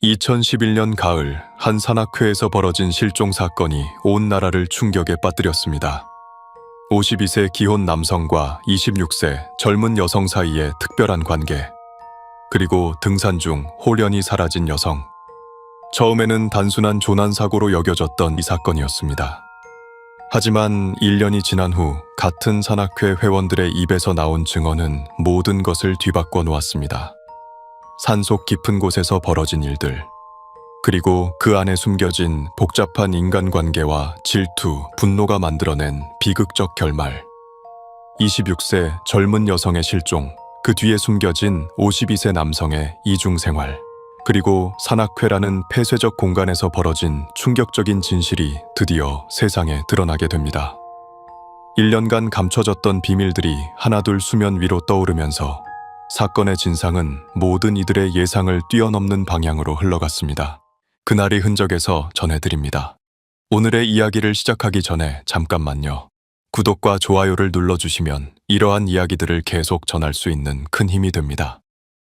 2011년 가을 한 산악회에서 벌어진 실종 사건이 온 나라를 충격에 빠뜨렸습니다. 52세 기혼 남성과 26세 젊은 여성 사이의 특별한 관계, 그리고 등산 중 홀연히 사라진 여성. 처음에는 단순한 조난사고로 여겨졌던 이 사건이었습니다. 하지만 1년이 지난 후 같은 산악회 회원들의 입에서 나온 증언은 모든 것을 뒤바꿔 놓았습니다. 산속 깊은 곳에서 벌어진 일들, 그리고 그 안에 숨겨진 복잡한 인간관계와 질투, 분노가 만들어낸 비극적 결말. 26세 젊은 여성의 실종, 그 뒤에 숨겨진 52세 남성의 이중생활, 그리고 산악회라는 폐쇄적 공간에서 벌어진 충격적인 진실이 드디어 세상에 드러나게 됩니다. 1년간 감춰졌던 비밀들이 하나둘 수면 위로 떠오르면서 사건의 진상은 모든 이들의 예상을 뛰어넘는 방향으로 흘러갔습니다. 그날의 흔적에서 전해드립니다. 오늘의 이야기를 시작하기 전에 잠깐만요. 구독과 좋아요를 눌러주시면 이러한 이야기들을 계속 전할 수 있는 큰 힘이 됩니다.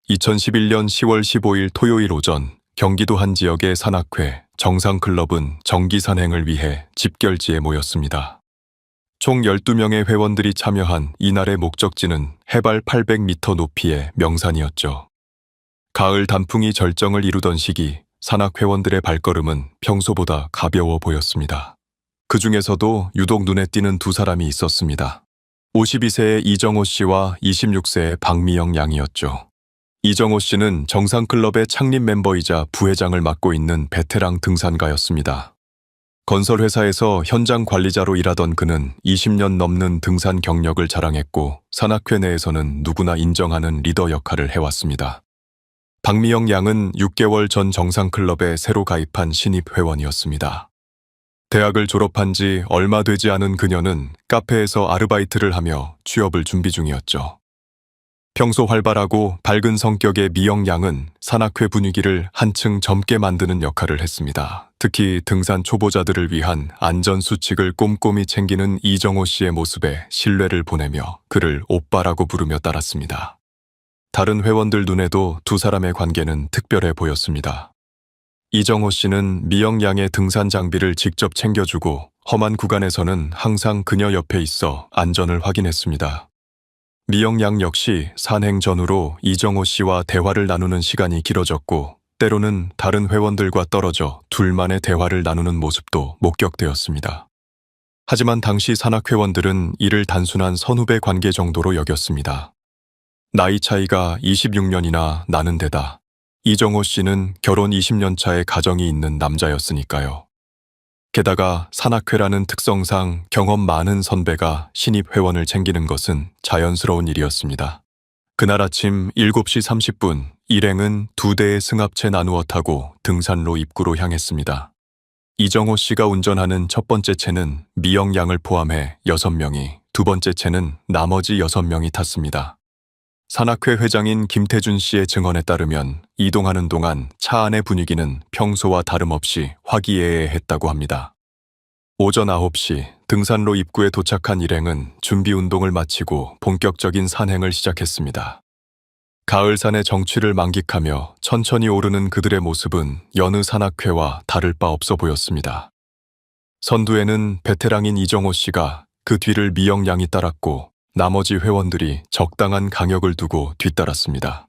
2011년 10월 15일 토요일 오전, 경기도 한 지역의 산악회, 정상클럽은 정기산행을 위해 집결지에 모였습니다. 총 12명의 회원들이 참여한 이날의 목적지는 해발 800m 높이의 명산이었죠. 가을 단풍이 절정을 이루던 시기, 산악회원들의 발걸음은 평소보다 가벼워 보였습니다. 그 중에서도 유독 눈에 띄는 두 사람이 있었습니다. 52세의 이정호 씨와 26세의 박미영 양이었죠. 이정호 씨는 정상클럽의 창립 멤버이자 부회장을 맡고 있는 베테랑 등산가였습니다. 건설회사에서 현장 관리자로 일하던 그는 20년 넘는 등산 경력을 자랑했고 산악회 내에서는 누구나 인정하는 리더 역할을 해왔습니다. 박미영 양은 6개월 전 정상클럽에 새로 가입한 신입 회원이었습니다. 대학을 졸업한 지 얼마 되지 않은 그녀는 카페에서 아르바이트를 하며 취업을 준비 중이었죠. 평소 활발하고 밝은 성격의 미영 양은 산악회 분위기를 한층 젊게 만드는 역할을 했습니다. 특히 등산 초보자들을 위한 안전수칙을 꼼꼼히 챙기는 이정호 씨의 모습에 신뢰를 보내며 그를 오빠라고 부르며 따랐습니다. 다른 회원들 눈에도 두 사람의 관계는 특별해 보였습니다. 이정호 씨는 미영 양의 등산 장비를 직접 챙겨주고 험한 구간에서는 항상 그녀 옆에 있어 안전을 확인했습니다. 미영 양 역시 산행 전후로 이정호 씨와 대화를 나누는 시간이 길어졌고 때로는 다른 회원들과 떨어져 둘만의 대화를 나누는 모습도 목격되었습니다. 하지만 당시 산악회원들은 이를 단순한 선후배 관계 정도로 여겼습니다. 나이 차이가 26년이나 나는 데다 이정호 씨는 결혼 20년 차의 가정이 있는 남자였으니까요. 게다가 산악회라는 특성상 경험 많은 선배가 신입 회원을 챙기는 것은 자연스러운 일이었습니다. 그날 아침 7시 30분, 일행은 2대의 승합차 나누어 타고 등산로 입구로 향했습니다. 이정호 씨가 운전하는 첫 번째 차는 미영 양을 포함해 6명이, 두 번째 차는 나머지 6명이 탔습니다. 산악회 회장인 김태준 씨의 증언에 따르면 이동하는 동안 차 안의 분위기는 평소와 다름없이 화기애애했다고 합니다. 오전 9시 등산로 입구에 도착한 일행은 준비 운동을 마치고 본격적인 산행을 시작했습니다. 가을산의 정취를 만끽하며 천천히 오르는 그들의 모습은 여느 산악회와 다를 바 없어 보였습니다. 선두에는 베테랑인 이정호 씨가, 그 뒤를 미영 양이 따랐고 나머지 회원들이 적당한 간격을 두고 뒤따랐습니다.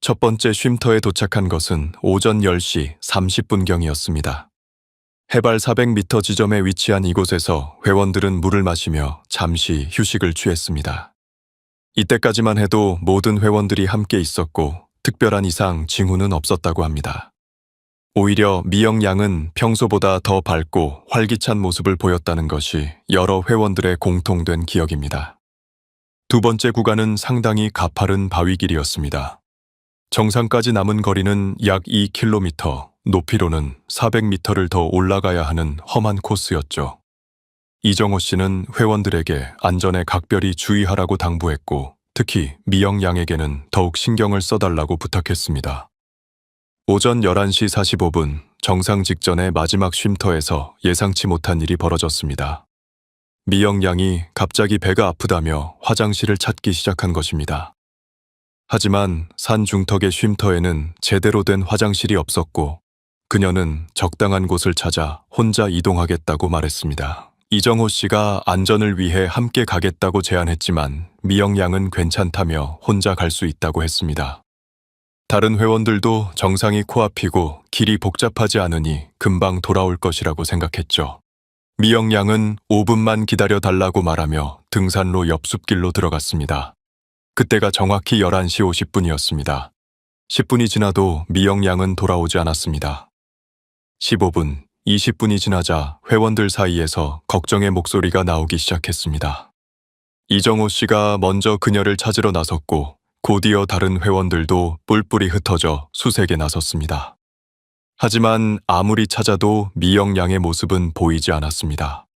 첫 번째 쉼터에 도착한 것은 오전 10시 30분경이었습니다. 해발 400m 지점에 위치한 이곳에서 회원들은 물을 마시며 잠시 휴식을 취했습니다. 이때까지만 해도 모든 회원들이 함께 있었고 특별한 이상 징후는 없었다고 합니다. 오히려 미영 양은 평소보다 더 밝고 활기찬 모습을 보였다는 것이 여러 회원들의 공통된 기억입니다. 두 번째 구간은 상당히 가파른 바위길이었습니다. 정상까지 남은 거리는 약 2km, 높이로는 400m를 더 올라가야 하는 험한 코스였죠. 이정호 씨는 회원들에게 안전에 각별히 주의하라고 당부했고 특히 미영 양에게는 더욱 신경을 써달라고 부탁했습니다. 오전 11시 45분, 정상 직전의 마지막 쉼터에서 예상치 못한 일이 벌어졌습니다. 미영 양이 갑자기 배가 아프다며 화장실을 찾기 시작한 것입니다. 하지만 산 중턱의 쉼터에는 제대로 된 화장실이 없었고 그녀는 적당한 곳을 찾아 혼자 이동하겠다고 말했습니다. 이정호 씨가 안전을 위해 함께 가겠다고 제안했지만 미영 양은 괜찮다며 혼자 갈 수 있다고 했습니다. 다른 회원들도 정상이 코앞이고 길이 복잡하지 않으니 금방 돌아올 것이라고 생각했죠. 미영 양은 5분만 기다려 달라고 말하며 등산로 옆 숲길로 들어갔습니다. 그때가 정확히 11시 50분이었습니다. 10분이 지나도 미영 양은 돌아오지 않았습니다. 15분, 20분이 지나자 회원들 사이에서 걱정의 목소리가 나오기 시작했습니다. 이정호 씨가 먼저 그녀를 찾으러 나섰고 곧이어 다른 회원들도 뿔뿔이 흩어져 수색에 나섰습니다. 하지만 아무리 찾아도 미영 양의 모습은 보이지 않았습니다.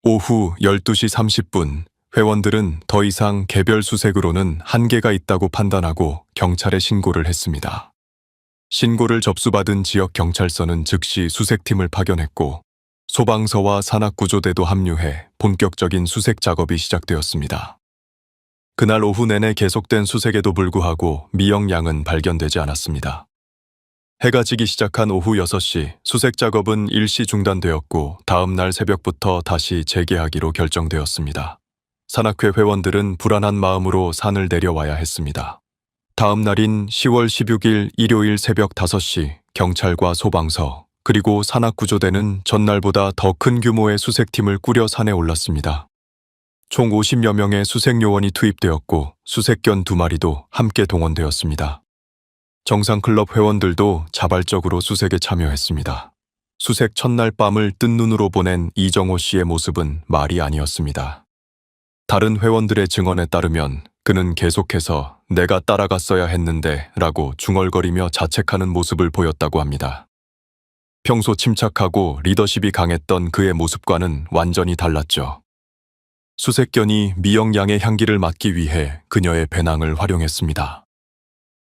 오후 12시 30분, 회원들은 더 이상 개별 수색으로는 한계가 있다고 판단하고 경찰에 신고를 했습니다. 신고를 접수받은 지역 경찰서는 즉시 수색팀을 파견했고 소방서와 산악구조대도 합류해 본격적인 수색 작업이 시작되었습니다. 그날 오후 내내 계속된 수색에도 불구하고 미영 양은 발견되지 않았습니다. 해가 지기 시작한 오후 6시 수색 작업은 일시 중단되었고 다음 날 새벽부터 다시 재개하기로 결정되었습니다. 산악회 회원들은 불안한 마음으로 산을 내려와야 했습니다. 다음 날인 10월 16일 일요일 새벽 5시 경찰과 소방서 그리고 산악구조대는 전날보다 더 큰 규모의 수색팀을 꾸려 산에 올랐습니다. 총 50여 명의 수색요원이 투입되었고 수색견 2마리도 함께 동원되었습니다. 정상클럽 회원들도 자발적으로 수색에 참여했습니다. 수색 첫날 밤을 뜬 눈으로 보낸 이정호 씨의 모습은 말이 아니었습니다. 다른 회원들의 증언에 따르면 그는 계속해서 내가 따라갔어야 했는데 라고 중얼거리며 자책하는 모습을 보였다고 합니다. 평소 침착하고 리더십이 강했던 그의 모습과는 완전히 달랐죠. 수색견이 미영 양의 향기를 맡기 위해 그녀의 배낭을 활용했습니다.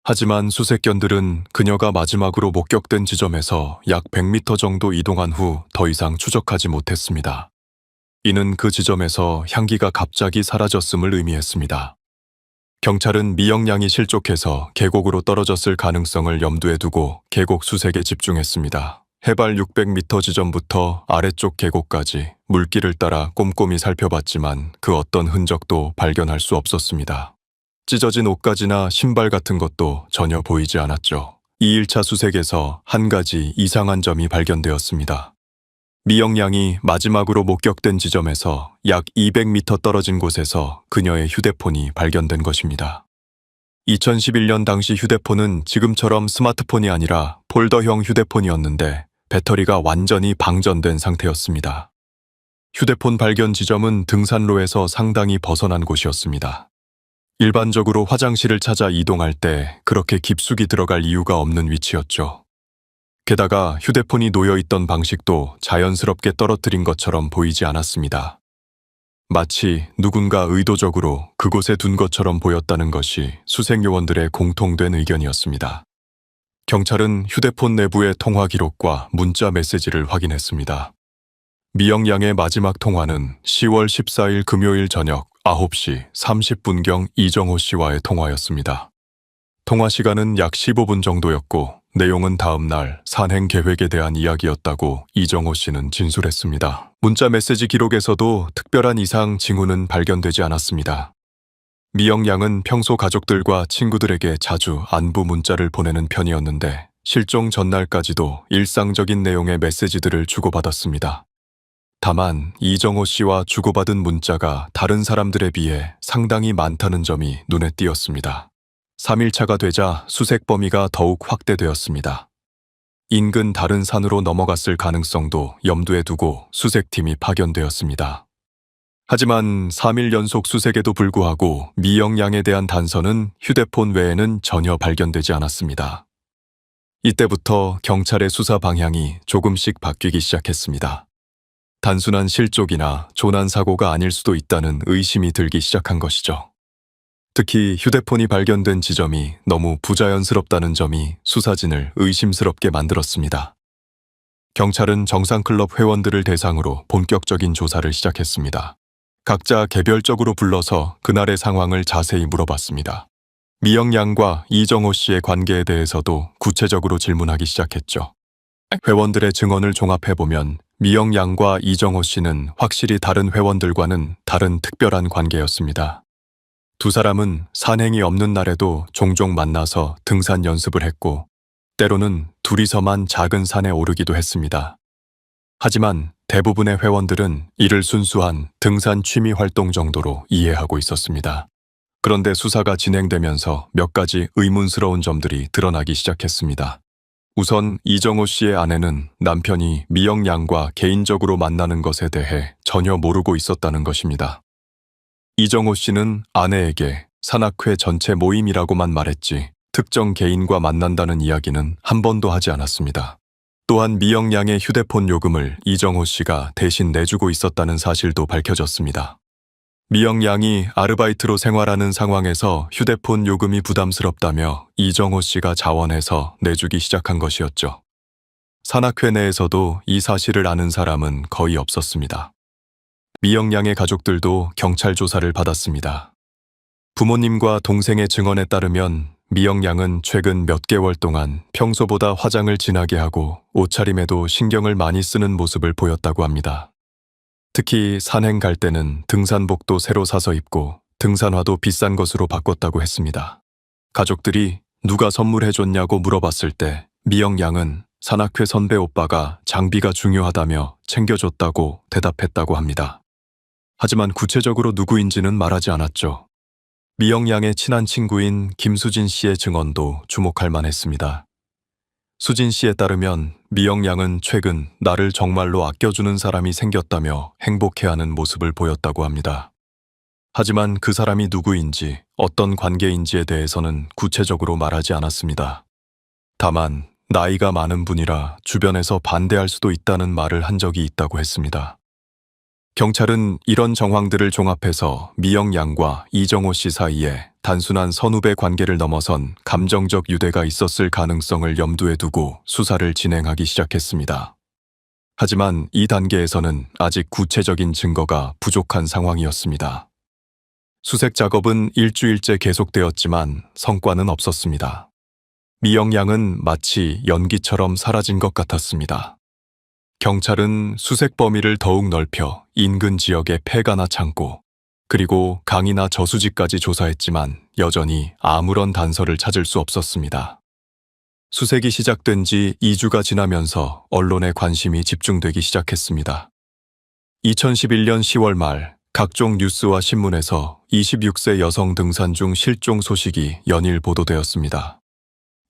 하지만 수색견들은 그녀가 마지막으로 목격된 지점에서 약 100m 정도 이동한 후 더 이상 추적하지 못했습니다. 이는 그 지점에서 향기가 갑자기 사라졌음을 의미했습니다. 경찰은 미영 양이 실족해서 계곡으로 떨어졌을 가능성을 염두에 두고 계곡 수색에 집중했습니다. 해발 600m 지점부터 아래쪽 계곡까지 물길을 따라 꼼꼼히 살펴봤지만 그 어떤 흔적도 발견할 수 없었습니다. 찢어진 옷가지나 신발 같은 것도 전혀 보이지 않았죠. 2일차 수색에서 한 가지 이상한 점이 발견되었습니다. 미영 양이 마지막으로 목격된 지점에서 약 200m 떨어진 곳에서 그녀의 휴대폰이 발견된 것입니다. 2011년 당시 휴대폰은 지금처럼 스마트폰이 아니라 폴더형 휴대폰이었는데 배터리가 완전히 방전된 상태였습니다. 휴대폰 발견 지점은 등산로에서 상당히 벗어난 곳이었습니다. 일반적으로 화장실을 찾아 이동할 때 그렇게 깊숙이 들어갈 이유가 없는 위치였죠. 게다가 휴대폰이 놓여있던 방식도 자연스럽게 떨어뜨린 것처럼 보이지 않았습니다. 마치 누군가 의도적으로 그곳에 둔 것처럼 보였다는 것이 수색요원들의 공통된 의견이었습니다. 경찰은 휴대폰 내부의 통화 기록과 문자 메시지를 확인했습니다. 미영 양의 마지막 통화는 10월 14일 금요일 저녁 9시 30분경 이정호 씨와의 통화였습니다. 통화 시간은 약 15분 정도였고 내용은 다음 날 산행 계획에 대한 이야기였다고 이정호 씨는 진술했습니다. 문자 메시지 기록에서도 특별한 이상 징후는 발견되지 않았습니다. 미영 양은 평소 가족들과 친구들에게 자주 안부 문자를 보내는 편이었는데 실종 전날까지도 일상적인 내용의 메시지들을 주고받았습니다. 다만 이정호 씨와 주고받은 문자가 다른 사람들에 비해 상당히 많다는 점이 눈에 띄었습니다. 3일차가 되자 수색 범위가 더욱 확대되었습니다. 인근 다른 산으로 넘어갔을 가능성도 염두에 두고 수색팀이 파견되었습니다. 하지만 3일 연속 수색에도 불구하고 미영 양에 대한 단서는 휴대폰 외에는 전혀 발견되지 않았습니다. 이때부터 경찰의 수사 방향이 조금씩 바뀌기 시작했습니다. 단순한 실족이나 조난 사고가 아닐 수도 있다는 의심이 들기 시작한 것이죠. 특히 휴대폰이 발견된 지점이 너무 부자연스럽다는 점이 수사진을 의심스럽게 만들었습니다. 경찰은 정상클럽 회원들을 대상으로 본격적인 조사를 시작했습니다. 각자 개별적으로 불러서 그날의 상황을 자세히 물어봤습니다. 미영 양과 이정호 씨의 관계에 대해서도 구체적으로 질문하기 시작했죠. 회원들의 증언을 종합해보면 미영 양과 이정호 씨는 확실히 다른 회원들과는 다른 특별한 관계였습니다. 두 사람은 산행이 없는 날에도 종종 만나서 등산 연습을 했고, 때로는 둘이서만 작은 산에 오르기도 했습니다. 하지만 대부분의 회원들은 이를 순수한 등산 취미 활동 정도로 이해하고 있었습니다. 그런데 수사가 진행되면서 몇 가지 의문스러운 점들이 드러나기 시작했습니다. 우선 이정호 씨의 아내는 남편이 미영 양과 개인적으로 만나는 것에 대해 전혀 모르고 있었다는 것입니다. 이정호 씨는 아내에게 산악회 전체 모임이라고만 말했지 특정 개인과 만난다는 이야기는 한 번도 하지 않았습니다. 또한 미영 양의 휴대폰 요금을 이정호 씨가 대신 내주고 있었다는 사실도 밝혀졌습니다. 미영 양이 아르바이트로 생활하는 상황에서 휴대폰 요금이 부담스럽다며 이정호 씨가 자원해서 내주기 시작한 것이었죠. 산악회 내에서도 이 사실을 아는 사람은 거의 없었습니다. 미영 양의 가족들도 경찰 조사를 받았습니다. 부모님과 동생의 증언에 따르면 미영 양은 최근 몇 개월 동안 평소보다 화장을 진하게 하고 옷차림에도 신경을 많이 쓰는 모습을 보였다고 합니다. 특히 산행 갈 때는 등산복도 새로 사서 입고 등산화도 비싼 것으로 바꿨다고 했습니다. 가족들이 누가 선물해줬냐고 물어봤을 때 미영 양은 산악회 선배 오빠가 장비가 중요하다며 챙겨줬다고 대답했다고 합니다. 하지만 구체적으로 누구인지는 말하지 않았죠. 미영 양의 친한 친구인 김수진 씨의 증언도 주목할 만했습니다. 수진 씨에 따르면 미영 양은 최근 나를 정말로 아껴주는 사람이 생겼다며 행복해하는 모습을 보였다고 합니다. 하지만 그 사람이 누구인지 어떤 관계인지에 대해서는 구체적으로 말하지 않았습니다. 다만 나이가 많은 분이라 주변에서 반대할 수도 있다는 말을 한 적이 있다고 했습니다. 경찰은 이런 정황들을 종합해서 미영 양과 이정호 씨 사이에 단순한 선후배 관계를 넘어선 감정적 유대가 있었을 가능성을 염두에 두고 수사를 진행하기 시작했습니다. 하지만 이 단계에서는 아직 구체적인 증거가 부족한 상황이었습니다. 수색 작업은 일주일째 계속되었지만 성과는 없었습니다. 미영 양은 마치 연기처럼 사라진 것 같았습니다. 경찰은 수색 범위를 더욱 넓혀 인근 지역의 폐가나 창고, 그리고 강이나 저수지까지 조사했지만 여전히 아무런 단서를 찾을 수 없었습니다. 수색이 시작된 지 2주가 지나면서 언론의 관심이 집중되기 시작했습니다. 2011년 10월 말 각종 뉴스와 신문에서 26세 여성 등산 중 실종 소식이 연일 보도되었습니다.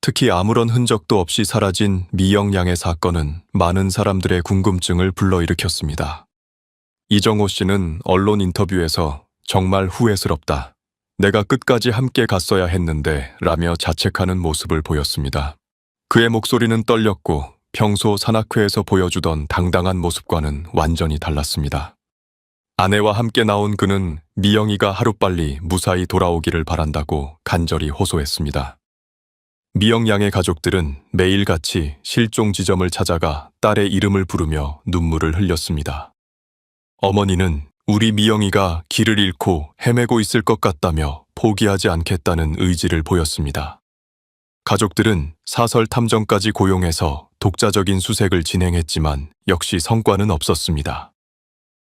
특히 아무런 흔적도 없이 사라진 미영 양의 사건은 많은 사람들의 궁금증을 불러일으켰습니다. 이정호 씨는 언론 인터뷰에서 정말 후회스럽다. 내가 끝까지 함께 갔어야 했는데 라며 자책하는 모습을 보였습니다. 그의 목소리는 떨렸고 평소 산악회에서 보여주던 당당한 모습과는 완전히 달랐습니다. 아내와 함께 나온 그는 미영이가 하루빨리 무사히 돌아오기를 바란다고 간절히 호소했습니다. 미영 양의 가족들은 매일같이 실종 지점을 찾아가 딸의 이름을 부르며 눈물을 흘렸습니다. 어머니는 우리 미영이가 길을 잃고 헤매고 있을 것 같다며 포기하지 않겠다는 의지를 보였습니다. 가족들은 사설 탐정까지 고용해서 독자적인 수색을 진행했지만 역시 성과는 없었습니다.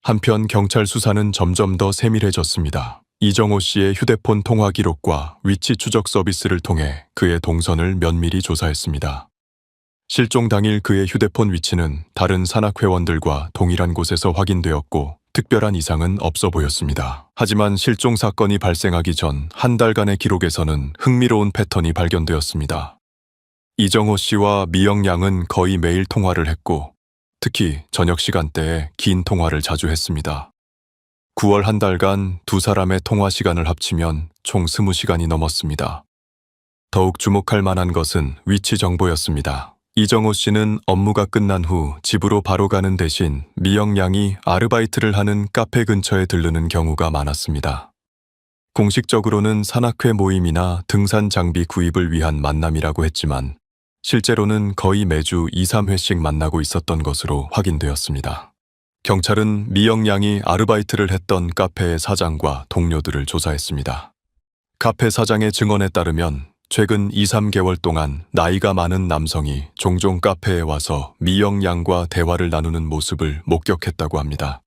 한편 경찰 수사는 점점 더 세밀해졌습니다. 이정호 씨의 휴대폰 통화 기록과 위치 추적 서비스를 통해 그의 동선을 면밀히 조사했습니다. 실종 당일 그의 휴대폰 위치는 다른 산악회원들과 동일한 곳에서 확인되었고 특별한 이상은 없어 보였습니다. 하지만 실종 사건이 발생하기 전 한 달간의 기록에서는 흥미로운 패턴이 발견되었습니다. 이정호 씨와 미영 양은 거의 매일 통화를 했고 특히 저녁 시간대에 긴 통화를 자주 했습니다. 9월 한 달간 두 사람의 통화 시간을 합치면 총 20시간이 넘었습니다. 더욱 주목할 만한 것은 위치 정보였습니다. 이정호 씨는 업무가 끝난 후 집으로 바로 가는 대신 미영 양이 아르바이트를 하는 카페 근처에 들르는 경우가 많았습니다. 공식적으로는 산악회 모임이나 등산 장비 구입을 위한 만남이라고 했지만 실제로는 거의 매주 2, 3회씩 만나고 있었던 것으로 확인되었습니다. 경찰은 미영 양이 아르바이트를 했던 카페의 사장과 동료들을 조사했습니다. 카페 사장의 증언에 따르면 최근 2, 3개월 동안 나이가 많은 남성이 종종 카페에 와서 미영 양과 대화를 나누는 모습을 목격했다고 합니다.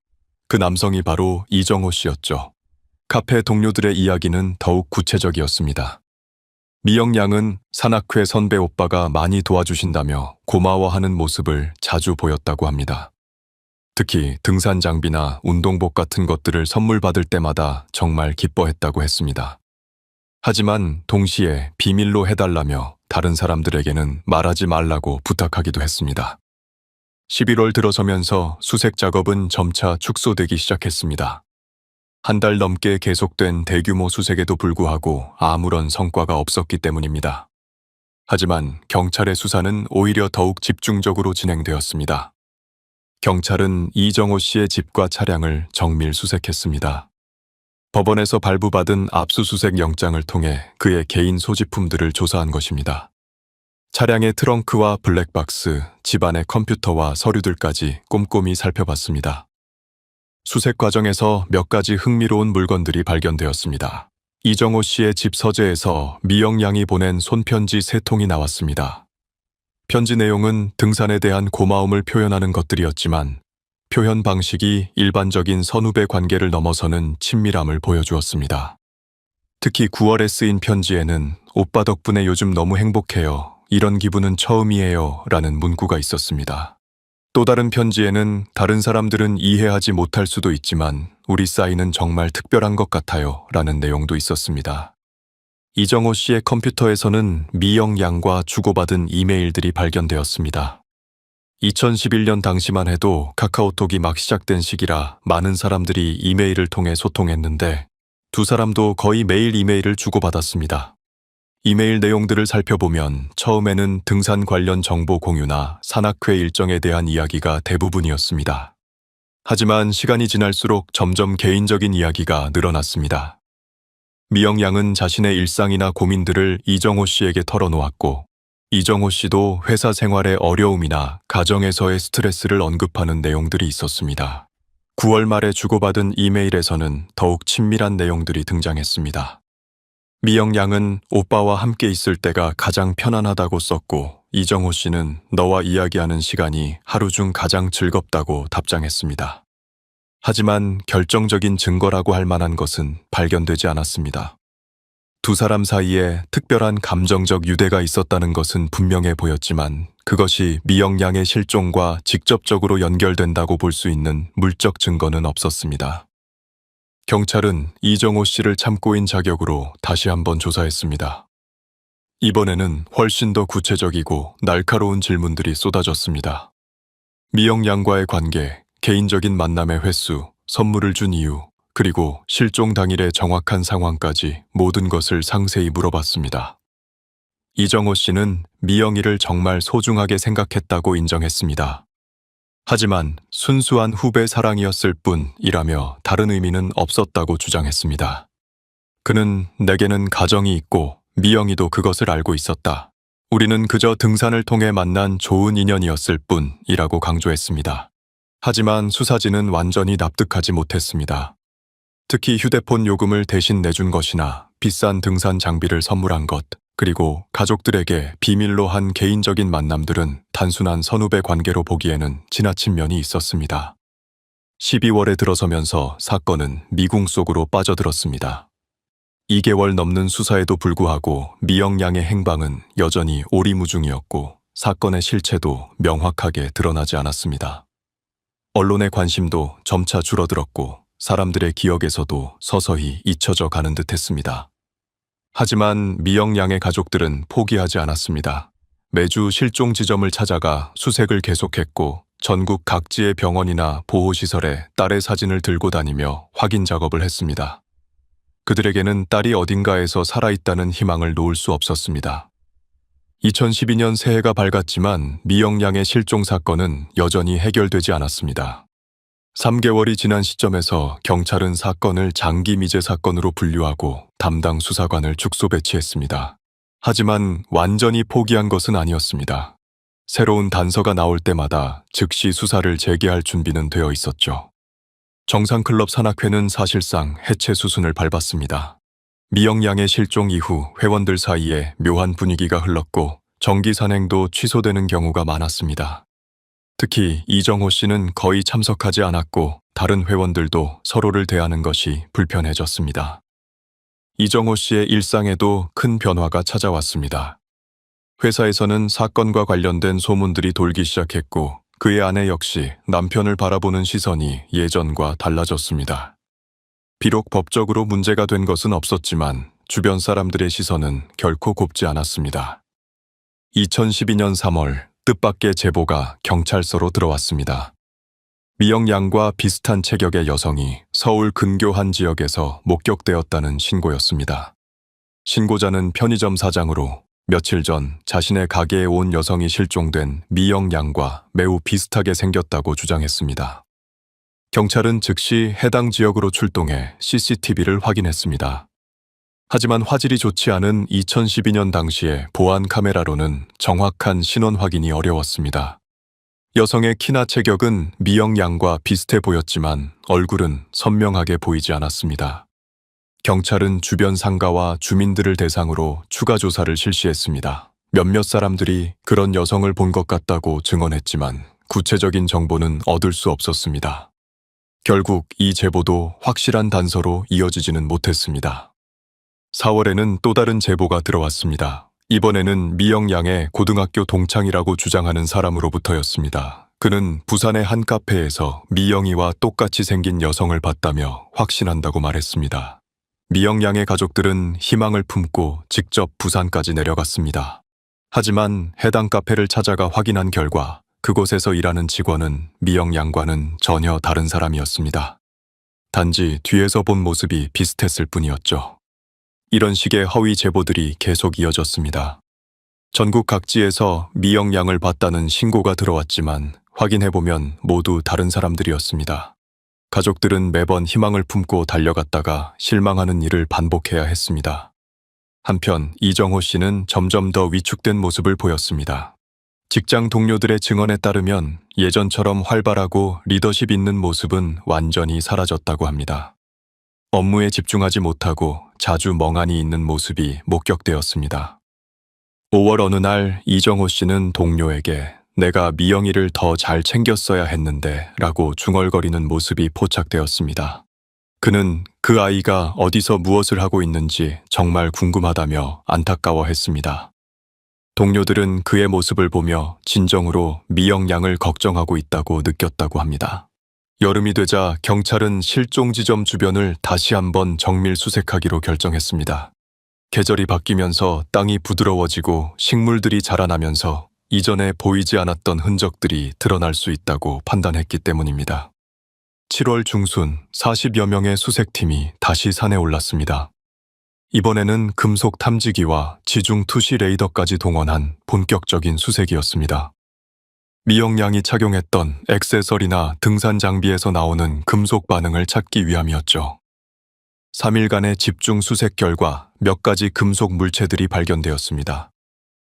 그 남성이 바로 이정호 씨였죠. 카페 동료들의 이야기는 더욱 구체적이었습니다. 미영 양은 산악회 선배 오빠가 많이 도와주신다며 고마워하는 모습을 자주 보였다고 합니다. 특히 등산 장비나 운동복 같은 것들을 선물 받을 때마다 정말 기뻐했다고 했습니다. 하지만 동시에 비밀로 해달라며 다른 사람들에게는 말하지 말라고 부탁하기도 했습니다. 11월 들어서면서 수색 작업은 점차 축소되기 시작했습니다. 한 달 넘게 계속된 대규모 수색에도 불구하고 아무런 성과가 없었기 때문입니다. 하지만 경찰의 수사는 오히려 더욱 집중적으로 진행되었습니다. 경찰은 이정호 씨의 집과 차량을 정밀 수색했습니다. 법원에서 발부받은 압수수색 영장을 통해 그의 개인 소지품들을 조사한 것입니다. 차량의 트렁크와 블랙박스, 집안의 컴퓨터와 서류들까지 꼼꼼히 살펴봤습니다. 수색 과정에서 몇 가지 흥미로운 물건들이 발견되었습니다. 이정호 씨의 집 서재에서 미영 양이 보낸 손편지 3통이 나왔습니다. 편지 내용은 등산에 대한 고마움을 표현하는 것들이었지만 표현 방식이 일반적인 선후배 관계를 넘어서는 친밀함을 보여주었습니다. 특히 9월에 쓰인 편지에는 오빠 덕분에 요즘 너무 행복해요. 이런 기분은 처음이에요. 라는 문구가 있었습니다. 또 다른 편지에는 다른 사람들은 이해하지 못할 수도 있지만 우리 사이는 정말 특별한 것 같아요. 라는 내용도 있었습니다. 이정호 씨의 컴퓨터에서는 미영 양과 주고받은 이메일들이 발견되었습니다. 2011년 당시만 해도 카카오톡이 막 시작된 시기라 많은 사람들이 이메일을 통해 소통했는데 두 사람도 거의 매일 이메일을 주고받았습니다. 이메일 내용들을 살펴보면 처음에는 등산 관련 정보 공유나 산악회 일정에 대한 이야기가 대부분이었습니다. 하지만 시간이 지날수록 점점 개인적인 이야기가 늘어났습니다. 미영 양은 자신의 일상이나 고민들을 이정호 씨에게 털어놓았고 이정호 씨도 회사 생활의 어려움이나 가정에서의 스트레스를 언급하는 내용들이 있었습니다. 9월 말에 주고받은 이메일에서는 더욱 친밀한 내용들이 등장했습니다. 미영 양은 오빠와 함께 있을 때가 가장 편안하다고 썼고 이정호 씨는 너와 이야기하는 시간이 하루 중 가장 즐겁다고 답장했습니다. 하지만 결정적인 증거라고 할 만한 것은 발견되지 않았습니다. 두 사람 사이에 특별한 감정적 유대가 있었다는 것은 분명해 보였지만 그것이 미영 양의 실종과 직접적으로 연결된다고 볼 수 있는 물적 증거는 없었습니다. 경찰은 이정호 씨를 참고인 자격으로 다시 한번 조사했습니다. 이번에는 훨씬 더 구체적이고 날카로운 질문들이 쏟아졌습니다. 미영 양과의 관계, 개인적인 만남의 횟수, 선물을 준 이유, 그리고 실종 당일의 정확한 상황까지 모든 것을 상세히 물어봤습니다. 이정호 씨는 미영이를 정말 소중하게 생각했다고 인정했습니다. 하지만 순수한 후배 사랑이었을 뿐이라며 다른 의미는 없었다고 주장했습니다. 그는 내게는 가정이 있고 미영이도 그것을 알고 있었다. 우리는 그저 등산을 통해 만난 좋은 인연이었을 뿐이라고 강조했습니다. 하지만 수사진은 완전히 납득하지 못했습니다. 특히 휴대폰 요금을 대신 내준 것이나 비싼 등산 장비를 선물한 것, 그리고 가족들에게 비밀로 한 개인적인 만남들은 단순한 선후배 관계로 보기에는 지나친 면이 있었습니다. 12월에 들어서면서 사건은 미궁 속으로 빠져들었습니다. 2개월 넘는 수사에도 불구하고 미영 양의 행방은 여전히 오리무중이었고 사건의 실체도 명확하게 드러나지 않았습니다. 언론의 관심도 점차 줄어들었고 사람들의 기억에서도 서서히 잊혀져 가는 듯했습니다. 하지만 미영 양의 가족들은 포기하지 않았습니다. 매주 실종 지점을 찾아가 수색을 계속했고 전국 각지의 병원이나 보호시설에 딸의 사진을 들고 다니며 확인 작업을 했습니다. 그들에게는 딸이 어딘가에서 살아있다는 희망을 놓을 수 없었습니다. 2012년 새해가 밝았지만 미영 양의 실종 사건은 여전히 해결되지 않았습니다. 3개월이 지난 시점에서 경찰은 사건을 장기 미제 사건으로 분류하고 담당 수사관을 축소 배치했습니다. 하지만 완전히 포기한 것은 아니었습니다. 새로운 단서가 나올 때마다 즉시 수사를 재개할 준비는 되어 있었죠. 정상클럽 산악회는 사실상 해체 수순을 밟았습니다. 미영 양의 실종 이후 회원들 사이에 묘한 분위기가 흘렀고 정기 산행도 취소되는 경우가 많았습니다. 특히 이정호 씨는 거의 참석하지 않았고 다른 회원들도 서로를 대하는 것이 불편해졌습니다. 이정호 씨의 일상에도 큰 변화가 찾아왔습니다. 회사에서는 사건과 관련된 소문들이 돌기 시작했고 그의 아내 역시 남편을 바라보는 시선이 예전과 달라졌습니다. 비록 법적으로 문제가 된 것은 없었지만 주변 사람들의 시선은 결코 곱지 않았습니다. 2012년 3월 뜻밖의 제보가 경찰서로 들어왔습니다. 미영 양과 비슷한 체격의 여성이 서울 근교 한 지역에서 목격되었다는 신고였습니다. 신고자는 편의점 사장으로 며칠 전 자신의 가게에 온 여성이 실종된 미영 양과 매우 비슷하게 생겼다고 주장했습니다. 경찰은 즉시 해당 지역으로 출동해 CCTV를 확인했습니다. 하지만 화질이 좋지 않은 2012년 당시의 보안 카메라로는 정확한 신원 확인이 어려웠습니다. 여성의 키나 체격은 미영 양과 비슷해 보였지만 얼굴은 선명하게 보이지 않았습니다. 경찰은 주변 상가와 주민들을 대상으로 추가 조사를 실시했습니다. 몇몇 사람들이 그런 여성을 본 것 같다고 증언했지만 구체적인 정보는 얻을 수 없었습니다. 결국 이 제보도 확실한 단서로 이어지지는 못했습니다. 4월에는 또 다른 제보가 들어왔습니다. 이번에는 미영 양의 고등학교 동창이라고 주장하는 사람으로부터였습니다. 그는 부산의 한 카페에서 미영이와 똑같이 생긴 여성을 봤다며 확신한다고 말했습니다. 미영 양의 가족들은 희망을 품고 직접 부산까지 내려갔습니다. 하지만 해당 카페를 찾아가 확인한 결과 그곳에서 일하는 직원은 미영 양과는 전혀 다른 사람이었습니다. 단지 뒤에서 본 모습이 비슷했을 뿐이었죠. 이런 식의 허위 제보들이 계속 이어졌습니다. 전국 각지에서 미영 양을 봤다는 신고가 들어왔지만 확인해보면 모두 다른 사람들이었습니다. 가족들은 매번 희망을 품고 달려갔다가 실망하는 일을 반복해야 했습니다. 한편 이정호 씨는 점점 더 위축된 모습을 보였습니다. 직장 동료들의 증언에 따르면 예전처럼 활발하고 리더십 있는 모습은 완전히 사라졌다고 합니다. 업무에 집중하지 못하고 자주 멍하니 있는 모습이 목격되었습니다. 5월 어느 날 이정호 씨는 동료에게 내가 미영이를 더 잘 챙겼어야 했는데 라고 중얼거리는 모습이 포착되었습니다. 그는 그 아이가 어디서 무엇을 하고 있는지 정말 궁금하다며 안타까워했습니다. 동료들은 그의 모습을 보며 진정으로 미영 양을 걱정하고 있다고 느꼈다고 합니다. 여름이 되자 경찰은 실종 지점 주변을 다시 한번 정밀 수색하기로 결정했습니다. 계절이 바뀌면서 땅이 부드러워지고 식물들이 자라나면서 이전에 보이지 않았던 흔적들이 드러날 수 있다고 판단했기 때문입니다. 7월 중순 40여 명의 수색팀이 다시 산에 올랐습니다. 이번에는 금속 탐지기와 지중 투시 레이더까지 동원한 본격적인 수색이었습니다. 미영 양이 착용했던 액세서리나 등산 장비에서 나오는 금속 반응을 찾기 위함이었죠. 3일간의 집중 수색 결과 몇 가지 금속 물체들이 발견되었습니다.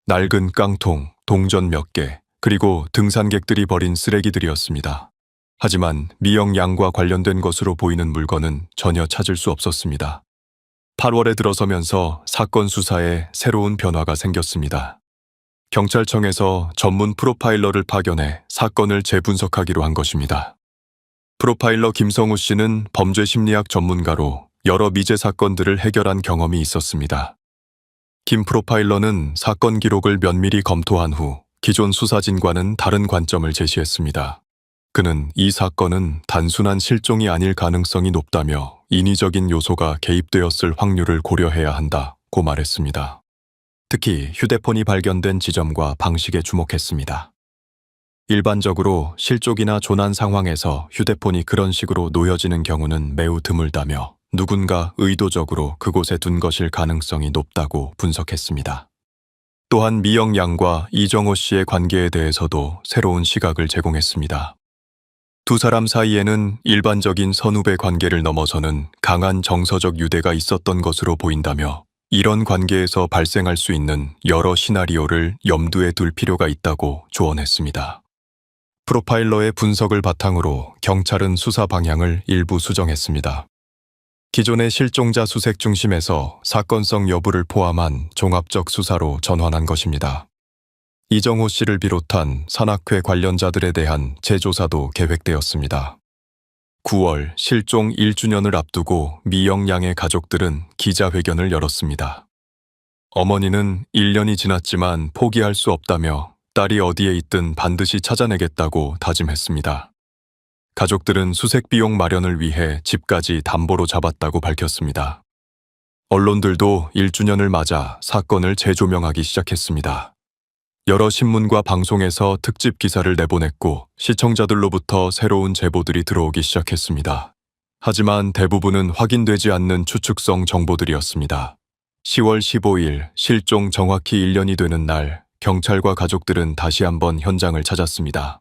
낡은 깡통, 동전 몇 개, 그리고 등산객들이 버린 쓰레기들이었습니다. 하지만 미영 양과 관련된 것으로 보이는 물건은 전혀 찾을 수 없었습니다. 8월에 들어서면서 사건 수사에 새로운 변화가 생겼습니다. 경찰청에서 전문 프로파일러를 파견해 사건을 재분석하기로 한 것입니다. 프로파일러 김성우 씨는 범죄 심리학 전문가로 여러 미제 사건들을 해결한 경험이 있었습니다. 김 프로파일러는 사건 기록을 면밀히 검토한 후 기존 수사진과는 다른 관점을 제시했습니다. 그는 이 사건은 단순한 실종이 아닐 가능성이 높다며 인위적인 요소가 개입되었을 확률을 고려해야 한다고 말했습니다. 특히 휴대폰이 발견된 지점과 방식에 주목했습니다. 일반적으로 실족이나 조난 상황에서 휴대폰이 그런 식으로 놓여지는 경우는 매우 드물다며 누군가 의도적으로 그곳에 둔 것일 가능성이 높다고 분석했습니다. 또한 미영 양과 이정호 씨의 관계에 대해서도 새로운 시각을 제공했습니다. 두 사람 사이에는 일반적인 선후배 관계를 넘어서는 강한 정서적 유대가 있었던 것으로 보인다며 이런 관계에서 발생할 수 있는 여러 시나리오를 염두에 둘 필요가 있다고 조언했습니다. 프로파일러의 분석을 바탕으로 경찰은 수사 방향을 일부 수정했습니다. 기존의 실종자 수색 중심에서 사건성 여부를 포함한 종합적 수사로 전환한 것입니다. 이정호 씨를 비롯한 산악회 관련자들에 대한 재조사도 계획되었습니다. 9월 실종 1주년을 앞두고 미영 양의 가족들은 기자회견을 열었습니다. 어머니는 1년이 지났지만 포기할 수 없다며 딸이 어디에 있든 반드시 찾아내겠다고 다짐했습니다. 가족들은 수색 비용 마련을 위해 집까지 담보로 잡았다고 밝혔습니다. 언론들도 1주년을 맞아 사건을 재조명하기 시작했습니다. 여러 신문과 방송에서 특집 기사를 내보냈고 시청자들로부터 새로운 제보들이 들어오기 시작했습니다. 하지만 대부분은 확인되지 않는 추측성 정보들이었습니다. 10월 15일 실종 정확히 1년이 되는 날, 경찰과 가족들은 다시 한번 현장을 찾았습니다.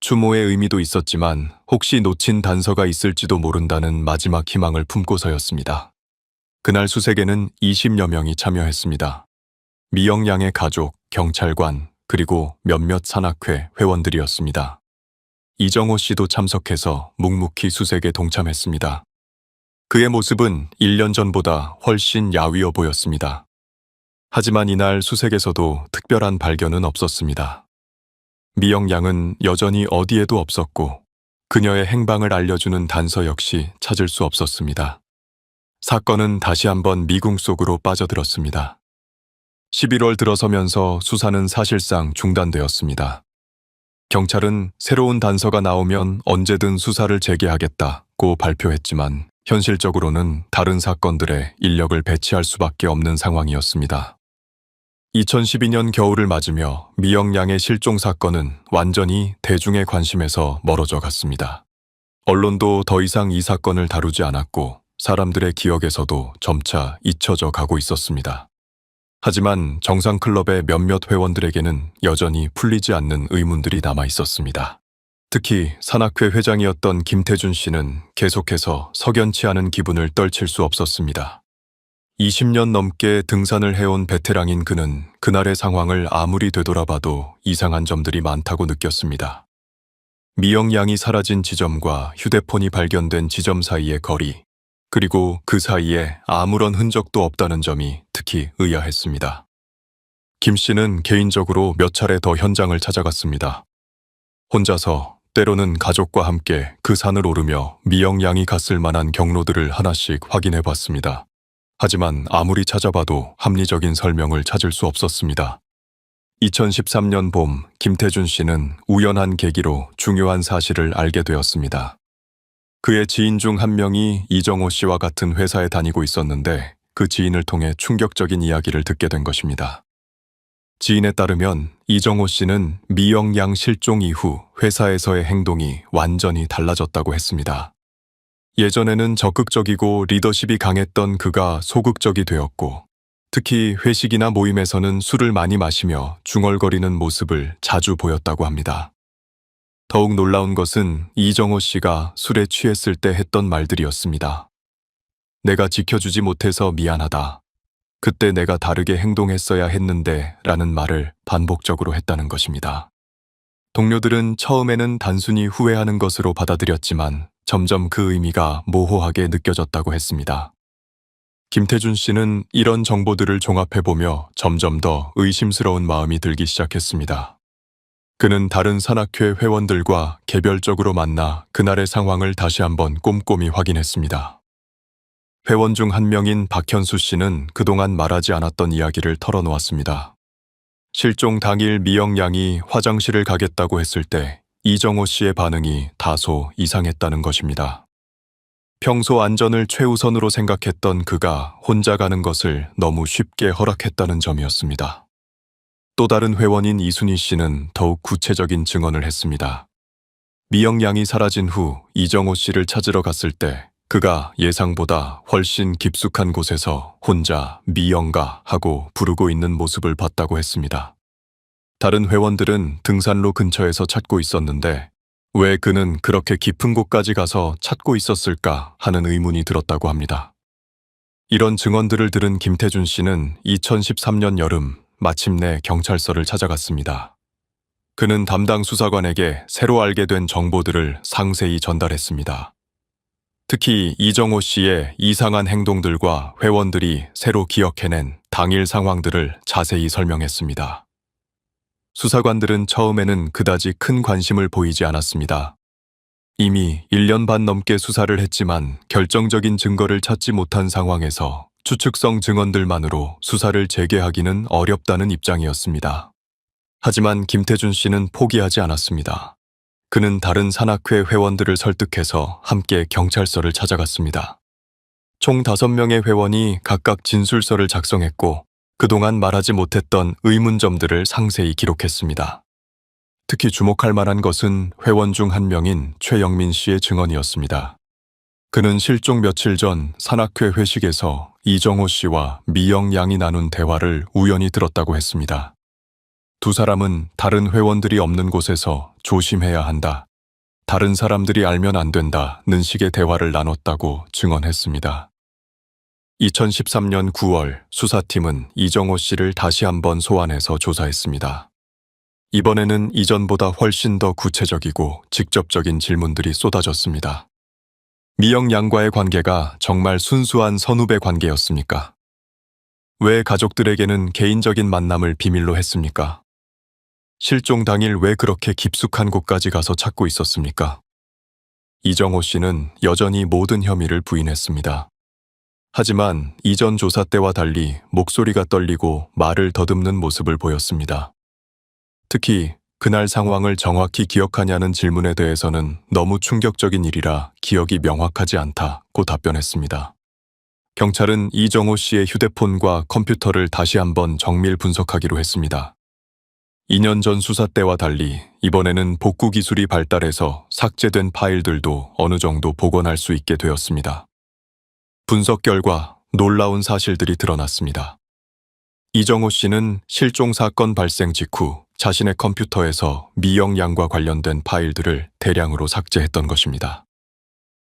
추모의 의미도 있었지만 혹시 놓친 단서가 있을지도 모른다는 마지막 희망을 품고서였습니다. 그날 수색에는 20여 명이 참여했습니다. 미영 양의 가족, 경찰관, 그리고 몇몇 산악회 회원들이었습니다. 이정호 씨도 참석해서 묵묵히 수색에 동참했습니다. 그의 모습은 1년 전보다 훨씬 야위어 보였습니다. 하지만 이날 수색에서도 특별한 발견은 없었습니다. 미영 양은 여전히 어디에도 없었고 그녀의 행방을 알려주는 단서 역시 찾을 수 없었습니다. 사건은 다시 한번 미궁 속으로 빠져들었습니다. 11월 들어서면서 수사는 사실상 중단되었습니다. 경찰은 새로운 단서가 나오면 언제든 수사를 재개하겠다고 발표했지만 현실적으로는 다른 사건들에 인력을 배치할 수밖에 없는 상황이었습니다. 2012년 겨울을 맞으며 미영 양의 실종 사건은 완전히 대중의 관심에서 멀어져 갔습니다. 언론도 더 이상 이 사건을 다루지 않았고 사람들의 기억에서도 점차 잊혀져 가고 있었습니다. 하지만 정상클럽의 몇몇 회원들에게는 여전히 풀리지 않는 의문들이 남아 있었습니다. 특히 산악회 회장이었던 김태준 씨는 계속해서 석연치 않은 기분을 떨칠 수 없었습니다. 20년 넘게 등산을 해온 베테랑인 그는 그날의 상황을 아무리 되돌아봐도 이상한 점들이 많다고 느꼈습니다. 미영 양이 사라진 지점과 휴대폰이 발견된 지점 사이의 거리, 그리고 그 사이에 아무런 흔적도 없다는 점이 특히 의아했습니다. 김 씨는 개인적으로 몇 차례 더 현장을 찾아갔습니다. 혼자서, 때로는 가족과 함께 그 산을 오르며 미영 양이 갔을 만한 경로들을 하나씩 확인해 봤습니다. 하지만 아무리 찾아봐도 합리적인 설명을 찾을 수 없었습니다. 2013년 봄, 김태준 씨는 우연한 계기로 중요한 사실을 알게 되었습니다. 그의 지인 중 한 명이 이정호 씨와 같은 회사에 다니고 있었는데 그 지인을 통해 충격적인 이야기를 듣게 된 것입니다. 지인에 따르면 이정호 씨는 미영 양 실종 이후 회사에서의 행동이 완전히 달라졌다고 했습니다. 예전에는 적극적이고 리더십이 강했던 그가 소극적이 되었고 특히 회식이나 모임에서는 술을 많이 마시며 중얼거리는 모습을 자주 보였다고 합니다. 더욱 놀라운 것은 이정호 씨가 술에 취했을 때 했던 말들이었습니다. 내가 지켜주지 못해서 미안하다. 그때 내가 다르게 행동했어야 했는데 라는 말을 반복적으로 했다는 것입니다. 동료들은 처음에는 단순히 후회하는 것으로 받아들였지만 점점 그 의미가 모호하게 느껴졌다고 했습니다. 김태준 씨는 이런 정보들을 종합해보며 점점 더 의심스러운 마음이 들기 시작했습니다. 그는 다른 산악회 회원들과 개별적으로 만나 그날의 상황을 다시 한번 꼼꼼히 확인했습니다. 회원 중 한 명인 박현수 씨는 그동안 말하지 않았던 이야기를 털어놓았습니다. 실종 당일 미영 양이 화장실을 가겠다고 했을 때 이정호 씨의 반응이 다소 이상했다는 것입니다. 평소 안전을 최우선으로 생각했던 그가 혼자 가는 것을 너무 쉽게 허락했다는 점이었습니다. 또 다른 회원인 이순희 씨는 더욱 구체적인 증언을 했습니다. 미영 양이 사라진 후 이정호 씨를 찾으러 갔을 때 그가 예상보다 훨씬 깊숙한 곳에서 혼자 미영가 하고 부르고 있는 모습을 봤다고 했습니다. 다른 회원들은 등산로 근처에서 찾고 있었는데 왜 그는 그렇게 깊은 곳까지 가서 찾고 있었을까 하는 의문이 들었다고 합니다. 이런 증언들을 들은 김태준 씨는 2013년 여름 마침내 경찰서를 찾아갔습니다. 그는 담당 수사관에게 새로 알게 된 정보들을 상세히 전달했습니다. 특히 이정호 씨의 이상한 행동들과 회원들이 새로 기억해낸 당일 상황들을 자세히 설명했습니다. 수사관들은 처음에는 그다지 큰 관심을 보이지 않았습니다. 이미 1년 반 넘게 수사를 했지만 결정적인 증거를 찾지 못한 상황에서 추측성 증언들만으로 수사를 재개하기는 어렵다는 입장이었습니다. 하지만 김태준 씨는 포기하지 않았습니다. 그는 다른 산악회 회원들을 설득해서 함께 경찰서를 찾아갔습니다. 총 5명의 회원이 각각 진술서를 작성했고 그동안 말하지 못했던 의문점들을 상세히 기록했습니다. 특히 주목할 만한 것은 회원 중 한 명인 최영민 씨의 증언이었습니다. 그는 실종 며칠 전 산악회 회식에서 이정호 씨와 미영 양이 나눈 대화를 우연히 들었다고 했습니다. 두 사람은 다른 회원들이 없는 곳에서 조심해야 한다. 다른 사람들이 알면 안 된다는 식의 대화를 나눴다고 증언했습니다. 2013년 9월 수사팀은 이정호 씨를 다시 한번 소환해서 조사했습니다. 이번에는 이전보다 훨씬 더 구체적이고 직접적인 질문들이 쏟아졌습니다. 미영 양과의 관계가 정말 순수한 선후배 관계였습니까? 왜 가족들에게는 개인적인 만남을 비밀로 했습니까? 실종 당일 왜 그렇게 깊숙한 곳까지 가서 찾고 있었습니까? 이정호 씨는 여전히 모든 혐의를 부인했습니다. 하지만 이전 조사 때와 달리 목소리가 떨리고 말을 더듬는 모습을 보였습니다. 특히 그날 상황을 정확히 기억하냐는 질문에 대해서는 너무 충격적인 일이라 기억이 명확하지 않다고 답변했습니다. 경찰은 이정호 씨의 휴대폰과 컴퓨터를 다시 한번 정밀 분석하기로 했습니다. 2년 전 수사 때와 달리 이번에는 복구 기술이 발달해서 삭제된 파일들도 어느 정도 복원할 수 있게 되었습니다. 분석 결과 놀라운 사실들이 드러났습니다. 이정호 씨는 실종 사건 발생 직후 자신의 컴퓨터에서 미영 양과 관련된 파일들을 대량으로 삭제했던 것입니다.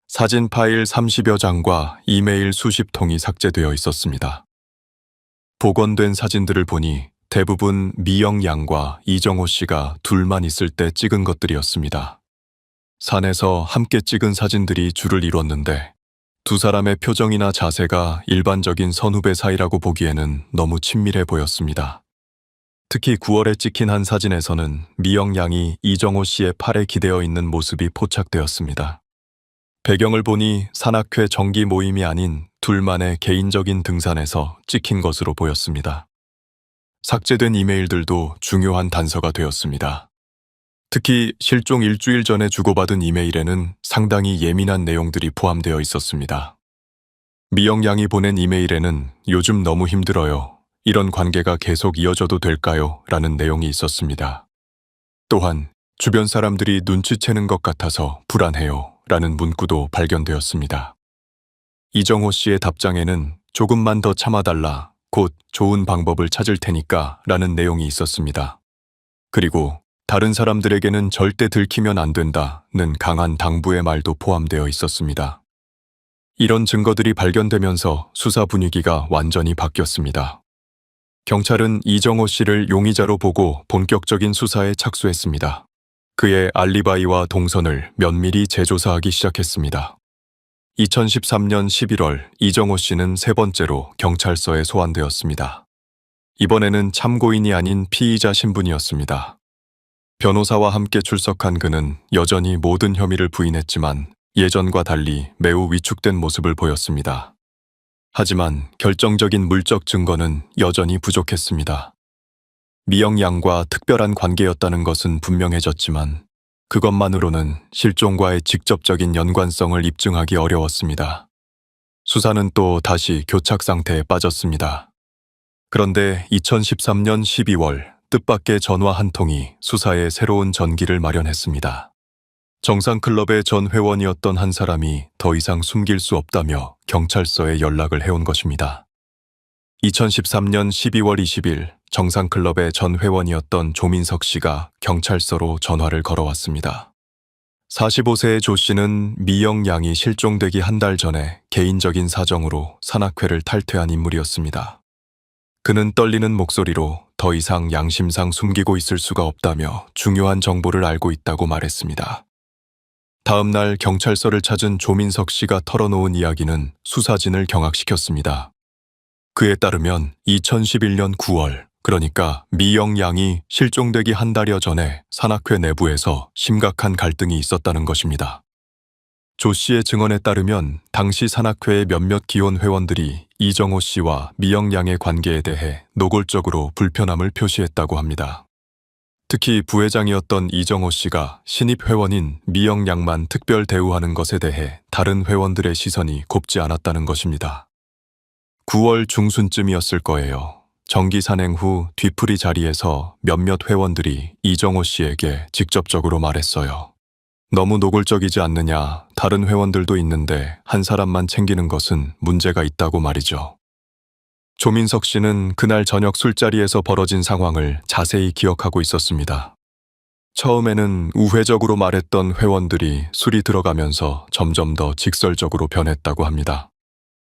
사진 파일 30여 장과 이메일 수십 통이 삭제되어 있었습니다. 복원된 사진들을 보니 대부분 미영 양과 이정호 씨가 둘만 있을 때 찍은 것들이었습니다. 산에서 함께 찍은 사진들이 줄을 이뤘는데 두 사람의 표정이나 자세가 일반적인 선후배 사이라고 보기에는 너무 친밀해 보였습니다. 특히 9월에 찍힌 한 사진에서는 미영 양이 이정호 씨의 팔에 기대어 있는 모습이 포착되었습니다. 배경을 보니 산악회 정기 모임이 아닌 둘만의 개인적인 등산에서 찍힌 것으로 보였습니다. 삭제된 이메일들도 중요한 단서가 되었습니다. 특히 실종 일주일 전에 주고받은 이메일에는 상당히 예민한 내용들이 포함되어 있었습니다. 미영 양이 보낸 이메일에는 요즘 너무 힘들어요. 이런 관계가 계속 이어져도 될까요? 라는 내용이 있었습니다. 또한 주변 사람들이 눈치채는 것 같아서 불안해요. 라는 문구도 발견되었습니다. 이정호 씨의 답장에는 조금만 더 참아달라. 곧 좋은 방법을 찾을 테니까 라는 내용이 있었습니다. 그리고 다른 사람들에게는 절대 들키면 안 된다는 강한 당부의 말도 포함되어 있었습니다. 이런 증거들이 발견되면서 수사 분위기가 완전히 바뀌었습니다. 경찰은 이정호 씨를 용의자로 보고 본격적인 수사에 착수했습니다. 그의 알리바이와 동선을 면밀히 재조사하기 시작했습니다. 2013년 11월 이정호 씨는 세 번째로 경찰서에 소환되었습니다. 이번에는 참고인이 아닌 피의자 신분이었습니다. 변호사와 함께 출석한 그는 여전히 모든 혐의를 부인했지만 예전과 달리 매우 위축된 모습을 보였습니다. 하지만 결정적인 물적 증거는 여전히 부족했습니다. 미영 양과 특별한 관계였다는 것은 분명해졌지만 그것만으로는 실종과의 직접적인 연관성을 입증하기 어려웠습니다. 수사는 또 다시 교착 상태에 빠졌습니다. 그런데 2013년 12월 뜻밖의 전화 한 통이 수사에 새로운 전기를 마련했습니다. 정상클럽의 전 회원이었던 한 사람이 더 이상 숨길 수 없다며 경찰서에 연락을 해온 것입니다. 2013년 12월 20일 정상클럽의 전 회원이었던 조민석 씨가 경찰서로 전화를 걸어왔습니다. 45세의 조 씨는 미영 양이 실종되기 한 달 전에 개인적인 사정으로 산악회를 탈퇴한 인물이었습니다. 그는 떨리는 목소리로 더 이상 양심상 숨기고 있을 수가 없다며 중요한 정보를 알고 있다고 말했습니다. 다음 날 경찰서를 찾은 조민석 씨가 털어놓은 이야기는 수사진을 경악시켰습니다. 그에 따르면 2011년 9월, 그러니까 미영 양이 실종되기 한 달여 전에 산악회 내부에서 심각한 갈등이 있었다는 것입니다. 조 씨의 증언에 따르면 당시 산악회의 몇몇 기혼 회원들이 이정호 씨와 미영 양의 관계에 대해 노골적으로 불편함을 표시했다고 합니다. 특히 부회장이었던 이정호 씨가 신입 회원인 미영 양만 특별 대우하는 것에 대해 다른 회원들의 시선이 곱지 않았다는 것입니다. 9월 중순쯤이었을 거예요. 정기 산행 후 뒤풀이 자리에서 몇몇 회원들이 이정호 씨에게 직접적으로 말했어요. 너무 노골적이지 않느냐, 다른 회원들도 있는데 한 사람만 챙기는 것은 문제가 있다고 말이죠. 조민석 씨는 그날 저녁 술자리에서 벌어진 상황을 자세히 기억하고 있었습니다. 처음에는 우회적으로 말했던 회원들이 술이 들어가면서 점점 더 직설적으로 변했다고 합니다.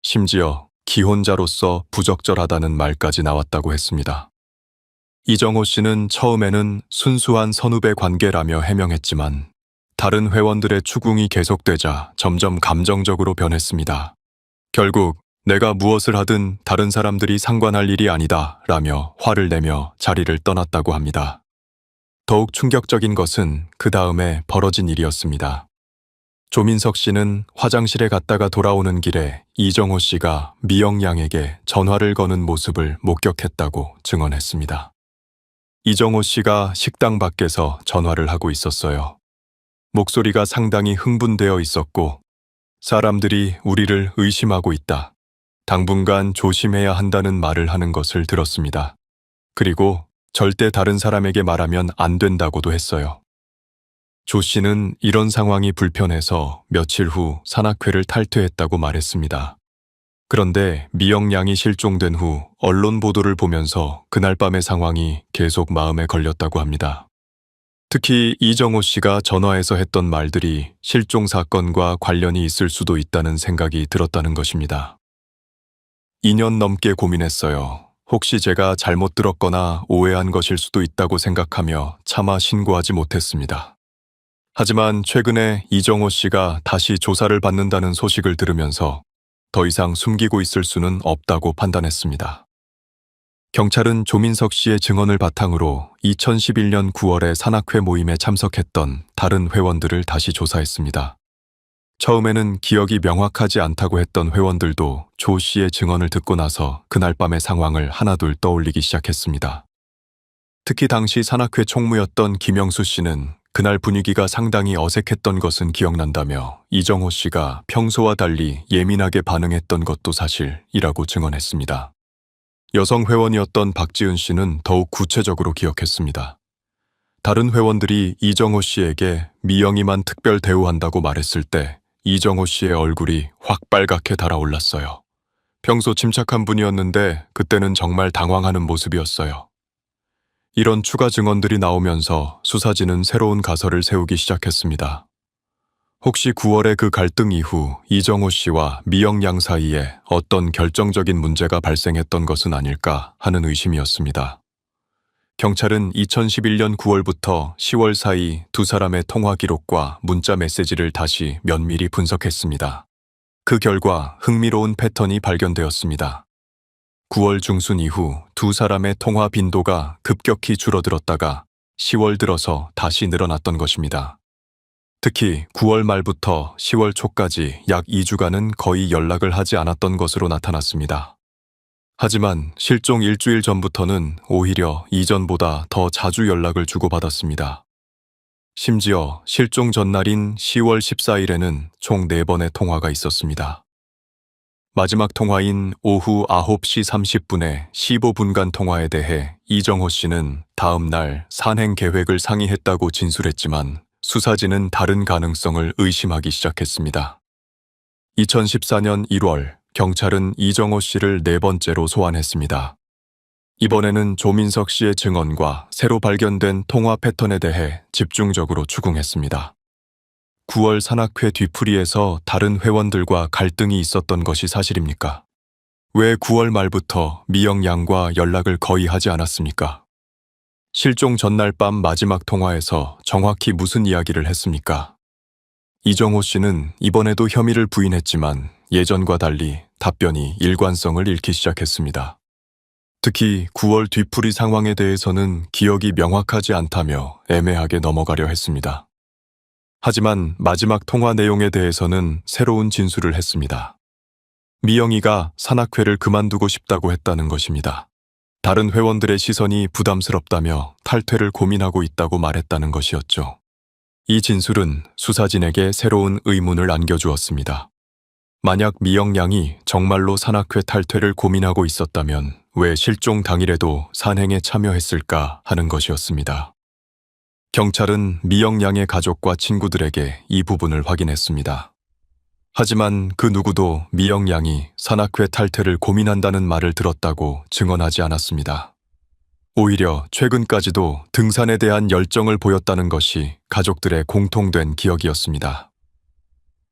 심지어 기혼자로서 부적절하다는 말까지 나왔다고 했습니다. 이정호 씨는 처음에는 순수한 선후배 관계라며 해명했지만 다른 회원들의 추궁이 계속되자 점점 감정적으로 변했습니다. 결국 내가 무엇을 하든 다른 사람들이 상관할 일이 아니다 라며 화를 내며 자리를 떠났다고 합니다. 더욱 충격적인 것은 그 다음에 벌어진 일이었습니다. 조민석 씨는 화장실에 갔다가 돌아오는 길에 이정호 씨가 미영 양에게 전화를 거는 모습을 목격했다고 증언했습니다. 이정호 씨가 식당 밖에서 전화를 하고 있었어요. 목소리가 상당히 흥분되어 있었고, 사람들이 우리를 의심하고 있다. 당분간 조심해야 한다는 말을 하는 것을 들었습니다. 그리고 절대 다른 사람에게 말하면 안 된다고도 했어요. 조 씨는 이런 상황이 불편해서 며칠 후 산악회를 탈퇴했다고 말했습니다. 그런데 미영 양이 실종된 후 언론 보도를 보면서 그날 밤의 상황이 계속 마음에 걸렸다고 합니다. 특히 이정호 씨가 전화해서 했던 말들이 실종 사건과 관련이 있을 수도 있다는 생각이 들었다는 것입니다. 2년 넘게 고민했어요. 혹시 제가 잘못 들었거나 오해한 것일 수도 있다고 생각하며 차마 신고하지 못했습니다. 하지만 최근에 이정호 씨가 다시 조사를 받는다는 소식을 들으면서 더 이상 숨기고 있을 수는 없다고 판단했습니다. 경찰은 조민석 씨의 증언을 바탕으로 2011년 9월에 산악회 모임에 참석했던 다른 회원들을 다시 조사했습니다. 처음에는 기억이 명확하지 않다고 했던 회원들도 조 씨의 증언을 듣고 나서 그날 밤의 상황을 하나둘 떠올리기 시작했습니다. 특히 당시 산악회 총무였던 김영수 씨는 그날 분위기가 상당히 어색했던 것은 기억난다며 이정호 씨가 평소와 달리 예민하게 반응했던 것도 사실이라고 증언했습니다. 여성 회원이었던 박지은 씨는 더욱 구체적으로 기억했습니다. 다른 회원들이 이정호 씨에게 미영이만 특별 대우한다고 말했을 때 이정호 씨의 얼굴이 확 빨갛게 달아올랐어요. 평소 침착한 분이었는데 그때는 정말 당황하는 모습이었어요. 이런 추가 증언들이 나오면서 수사진은 새로운 가설을 세우기 시작했습니다. 혹시 9월의 그 갈등 이후 이정호 씨와 미영 양 사이에 어떤 결정적인 문제가 발생했던 것은 아닐까 하는 의심이었습니다. 경찰은 2011년 9월부터 10월 사이 두 사람의 통화 기록과 문자 메시지를 다시 면밀히 분석했습니다. 그 결과 흥미로운 패턴이 발견되었습니다. 9월 중순 이후 두 사람의 통화 빈도가 급격히 줄어들었다가 10월 들어서 다시 늘어났던 것입니다. 특히 9월 말부터 10월 초까지 약 2주간은 거의 연락을 하지 않았던 것으로 나타났습니다. 하지만 실종 일주일 전부터는 오히려 이전보다 더 자주 연락을 주고받았습니다. 심지어 실종 전날인 10월 14일에는 총 4번의 통화가 있었습니다. 마지막 통화인 오후 9시 30분의 15분간 통화에 대해 이정호 씨는 다음 날 산행 계획을 상의했다고 진술했지만 수사진은 다른 가능성을 의심하기 시작했습니다. 2014년 1월 경찰은 이정호 씨를 4번째로 소환했습니다. 이번에는 조민석 씨의 증언과 새로 발견된 통화 패턴에 대해 집중적으로 추궁했습니다. 9월 산악회 뒤풀이에서 다른 회원들과 갈등이 있었던 것이 사실입니까? 왜 9월 말부터 미영 양과 연락을 거의 하지 않았습니까? 실종 전날 밤 마지막 통화에서 정확히 무슨 이야기를 했습니까? 이정호 씨는 이번에도 혐의를 부인했지만 예전과 달리 답변이 일관성을 잃기 시작했습니다. 특히 9월 뒤풀이 상황에 대해서는 기억이 명확하지 않다며 애매하게 넘어가려 했습니다. 하지만 마지막 통화 내용에 대해서는 새로운 진술을 했습니다. 미영이가 산악회를 그만두고 싶다고 했다는 것입니다. 다른 회원들의 시선이 부담스럽다며 탈퇴를 고민하고 있다고 말했다는 것이었죠. 이 진술은 수사진에게 새로운 의문을 안겨주었습니다. 만약 미영 양이 정말로 산악회 탈퇴를 고민하고 있었다면 왜 실종 당일에도 산행에 참여했을까 하는 것이었습니다. 경찰은 미영 양의 가족과 친구들에게 이 부분을 확인했습니다. 하지만 그 누구도 미영 양이 산악회 탈퇴를 고민한다는 말을 들었다고 증언하지 않았습니다. 오히려 최근까지도 등산에 대한 열정을 보였다는 것이 가족들의 공통된 기억이었습니다.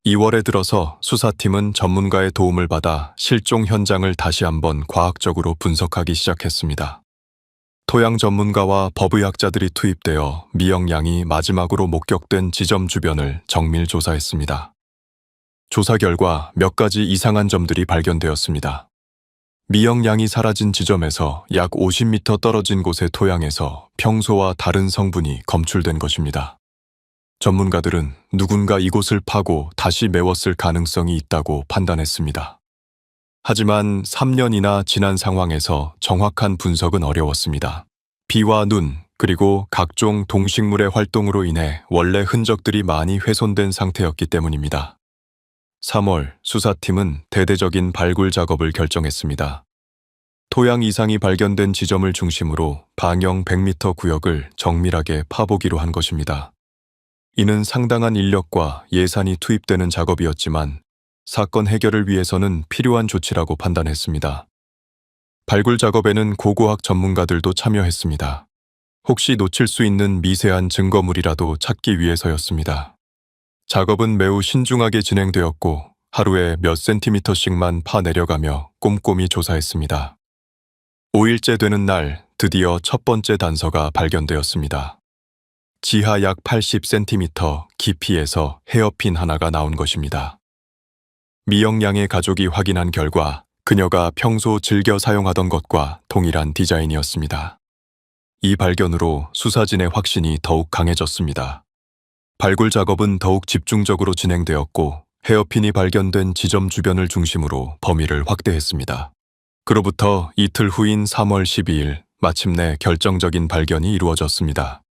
2월에 들어서 수사팀은 전문가의 도움을 받아 실종 현장을 다시 한번 과학적으로 분석하기 시작했습니다. 토양 전문가와 법의학자들이 투입되어 미영 양이 마지막으로 목격된 지점 주변을 정밀 조사했습니다. 조사 결과 몇 가지 이상한 점들이 발견되었습니다. 미영 양이 사라진 지점에서 약 50m 떨어진 곳의 토양에서 평소와 다른 성분이 검출된 것입니다. 전문가들은 누군가 이곳을 파고 다시 메웠을 가능성이 있다고 판단했습니다. 하지만 3년이나 지난 상황에서 정확한 분석은 어려웠습니다. 비와 눈, 그리고 각종 동식물의 활동으로 인해 원래 흔적들이 많이 훼손된 상태였기 때문입니다. 3월 수사팀은 대대적인 발굴 작업을 결정했습니다. 토양 이상이 발견된 지점을 중심으로 반경 100m 구역을 정밀하게 파보기로 한 것입니다. 이는 상당한 인력과 예산이 투입되는 작업이었지만 사건 해결을 위해서는 필요한 조치라고 판단했습니다. 발굴 작업에는 고고학 전문가들도 참여했습니다. 혹시 놓칠 수 있는 미세한 증거물이라도 찾기 위해서였습니다. 작업은 매우 신중하게 진행되었고 하루에 몇 센티미터씩만 파 내려가며 꼼꼼히 조사했습니다. 5일째 되는 날 드디어 첫 번째 단서가 발견되었습니다. 지하 약 80cm 깊이에서 헤어핀 하나가 나온 것입니다. 미영 양의 가족이 확인한 결과 그녀가 평소 즐겨 사용하던 것과 동일한 디자인이었습니다. 이 발견으로 수사진의 확신이 더욱 강해졌습니다. 발굴 작업은 더욱 집중적으로 진행되었고 헤어핀이 발견된 지점 주변을 중심으로 범위를 확대했습니다. 그로부터 이틀 후인 3월 12일 마침내 결정적인 발견이 이루어졌습니다.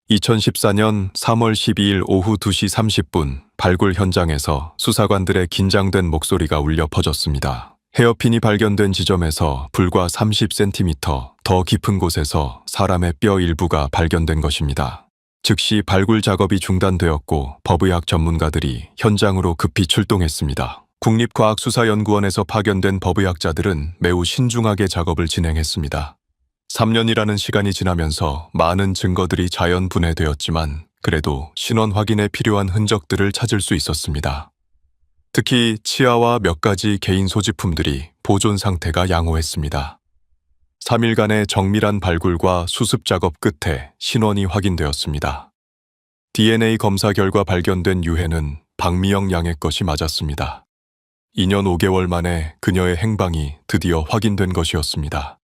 2014년 3월 12일 오후 2시 30분 발굴 현장에서 수사관들의 긴장된 목소리가 울려 퍼졌습니다. 헤어핀이 발견된 지점에서 불과 30cm 더 깊은 곳에서 사람의 뼈 일부가 발견된 것입니다. 즉시 발굴 작업이 중단되었고 법의학 전문가들이 현장으로 급히 출동했습니다. 국립과학수사연구원에서 파견된 법의학자들은 매우 신중하게 작업을 진행했습니다. 3년이라는 시간이 지나면서 많은 증거들이 자연 분해되었지만 그래도 신원 확인에 필요한 흔적들을 찾을 수 있었습니다. 특히 치아와 몇 가지 개인 소지품들이 보존 상태가 양호했습니다. 3일간의 정밀한 발굴과 수습 작업 끝에 신원이 확인되었습니다. DNA 검사 결과 발견된 유해는 박미영 양의 것이 맞았습니다. 2년 5개월 만에 그녀의 행방이 드디어 확인된 것이었습니다.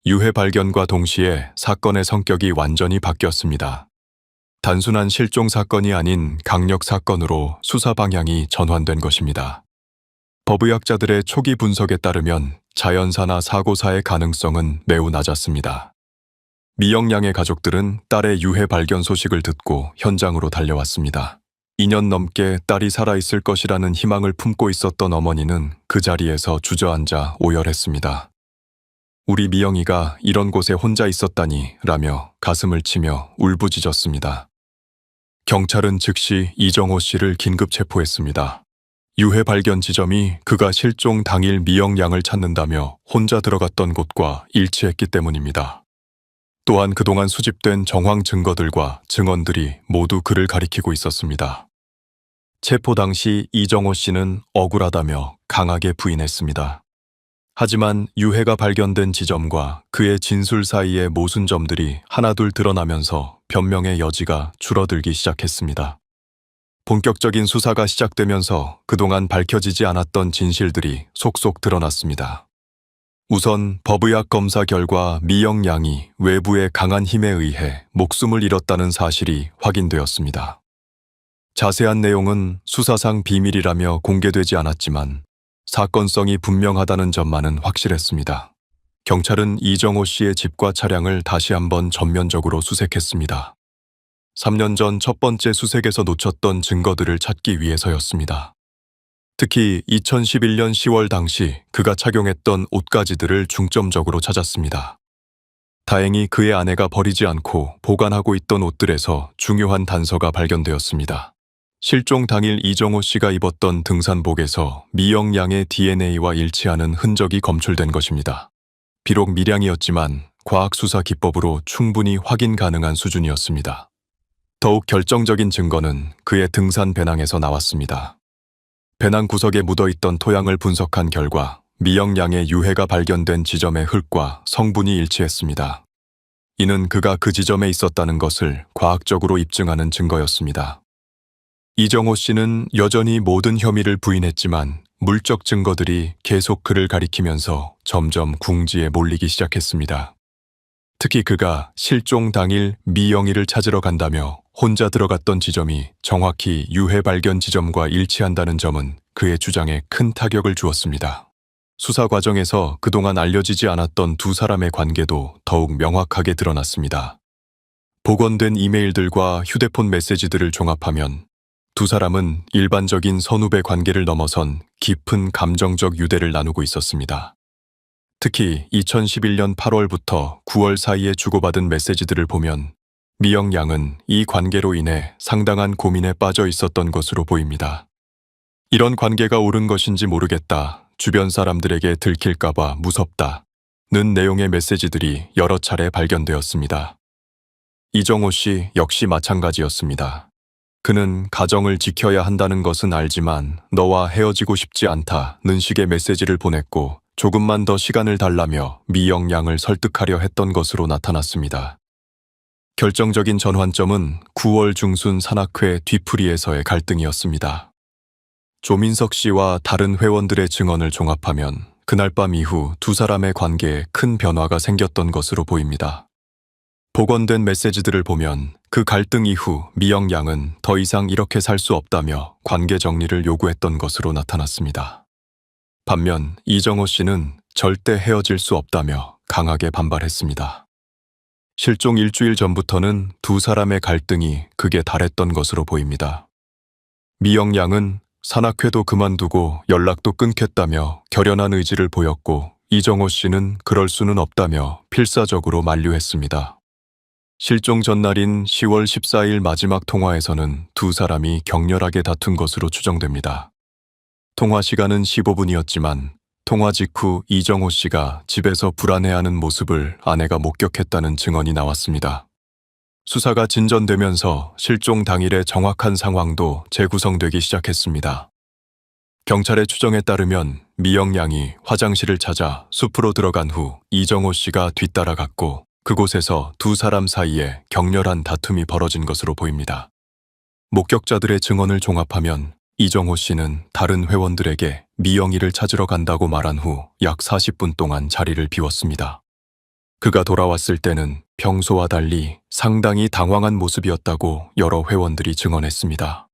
유해 발견과 동시에 사건의 성격이 완전히 바뀌었습니다. 단순한 실종 사건이 아닌 강력 사건으로 수사 방향이 전환된 것입니다. 법의학자들의 초기 분석에 따르면 자연사나 사고사의 가능성은 매우 낮았습니다. 미영 양의 가족들은 딸의 유해 발견 소식을 듣고 현장으로 달려왔습니다. 2년 넘게 딸이 살아있을 것이라는 희망을 품고 있었던 어머니는 그 자리에서 주저앉아 오열했습니다. 우리 미영이가 이런 곳에 혼자 있었다니 라며 가슴을 치며 울부짖었습니다. 경찰은 즉시 이정호 씨를 긴급 체포했습니다. 유해 발견 지점이 그가 실종 당일 미영 양을 찾는다며 혼자 들어갔던 곳과 일치했기 때문입니다. 또한 그동안 수집된 정황 증거들과 증언들이 모두 그를 가리키고 있었습니다. 체포 당시 이정호 씨는 억울하다며 강하게 부인했습니다. 하지만 유해가 발견된 지점과 그의 진술 사이의 모순점들이 하나둘 드러나면서 변명의 여지가 줄어들기 시작했습니다. 본격적인 수사가 시작되면서 그동안 밝혀지지 않았던 진실들이 속속 드러났습니다. 우선 법의학 검사 결과 미영 양이 외부의 강한 힘에 의해 목숨을 잃었다는 사실이 확인되었습니다. 자세한 내용은 수사상 비밀이라며 공개되지 않았지만 사건성이 분명하다는 점만은 확실했습니다. 경찰은 이정호 씨의 집과 차량을 다시 한번 전면적으로 수색했습니다. 3년 전 첫 번째 수색에서 놓쳤던 증거들을 찾기 위해서였습니다. 특히 2011년 10월 당시 그가 착용했던 옷가지들을 중점적으로 찾았습니다. 다행히 그의 아내가 버리지 않고 보관하고 있던 옷들에서 중요한 단서가 발견되었습니다. 실종 당일 이정호 씨가 입었던 등산복에서 미영 양의 DNA와 일치하는 흔적이 검출된 것입니다. 비록 미량이었지만 과학수사 기법으로 충분히 확인 가능한 수준이었습니다. 더욱 결정적인 증거는 그의 등산 배낭에서 나왔습니다. 배낭 구석에 묻어있던 토양을 분석한 결과 미영 양의 유해가 발견된 지점의 흙과 성분이 일치했습니다. 이는 그가 그 지점에 있었다는 것을 과학적으로 입증하는 증거였습니다. 이정호 씨는 여전히 모든 혐의를 부인했지만 물적 증거들이 계속 그를 가리키면서 점점 궁지에 몰리기 시작했습니다. 특히 그가 실종 당일 미영이를 찾으러 간다며 혼자 들어갔던 지점이 정확히 유해 발견 지점과 일치한다는 점은 그의 주장에 큰 타격을 주었습니다. 수사 과정에서 그동안 알려지지 않았던 두 사람의 관계도 더욱 명확하게 드러났습니다. 복원된 이메일들과 휴대폰 메시지들을 종합하면 두 사람은 일반적인 선후배 관계를 넘어선 깊은 감정적 유대를 나누고 있었습니다. 특히 2011년 8월부터 9월 사이에 주고받은 메시지들을 보면 미영 양은 이 관계로 인해 상당한 고민에 빠져 있었던 것으로 보입니다. 이런 관계가 옳은 것인지 모르겠다, 주변 사람들에게 들킬까봐 무섭다는 내용의 메시지들이 여러 차례 발견되었습니다. 이정호 씨 역시 마찬가지였습니다. 그는 가정을 지켜야 한다는 것은 알지만 너와 헤어지고 싶지 않다는 식의 메시지를 보냈고 조금만 더 시간을 달라며 미영 양을 설득하려 했던 것으로 나타났습니다. 결정적인 전환점은 9월 중순 산악회 뒤풀이에서의 갈등이었습니다. 조민석 씨와 다른 회원들의 증언을 종합하면 그날 밤 이후 두 사람의 관계에 큰 변화가 생겼던 것으로 보입니다. 복원된 메시지들을 보면 그 갈등 이후 미영 양은 더 이상 이렇게 살 수 없다며 관계 정리를 요구했던 것으로 나타났습니다. 반면 이정호 씨는 절대 헤어질 수 없다며 강하게 반발했습니다. 실종 일주일 전부터는 두 사람의 갈등이 극에 달했던 것으로 보입니다. 미영 양은 산악회도 그만두고 연락도 끊겠다며 결연한 의지를 보였고 이정호 씨는 그럴 수는 없다며 필사적으로 만류했습니다. 실종 전날인 10월 14일 마지막 통화에서는 두 사람이 격렬하게 다툰 것으로 추정됩니다. 통화 시간은 15분이었지만 통화 직후 이정호 씨가 집에서 불안해하는 모습을 아내가 목격했다는 증언이 나왔습니다. 수사가 진전되면서 실종 당일의 정확한 상황도 재구성되기 시작했습니다. 경찰의 추정에 따르면 미영 양이 화장실을 찾아 숲으로 들어간 후 이정호 씨가 뒤따라갔고 그곳에서 두 사람 사이에 격렬한 다툼이 벌어진 것으로 보입니다. 목격자들의 증언을 종합하면 이정호 씨는 다른 회원들에게 미영이를 찾으러 간다고 말한 후 약 40분 동안 자리를 비웠습니다. 그가 돌아왔을 때는 평소와 달리 상당히 당황한 모습이었다고 여러 회원들이 증언했습니다.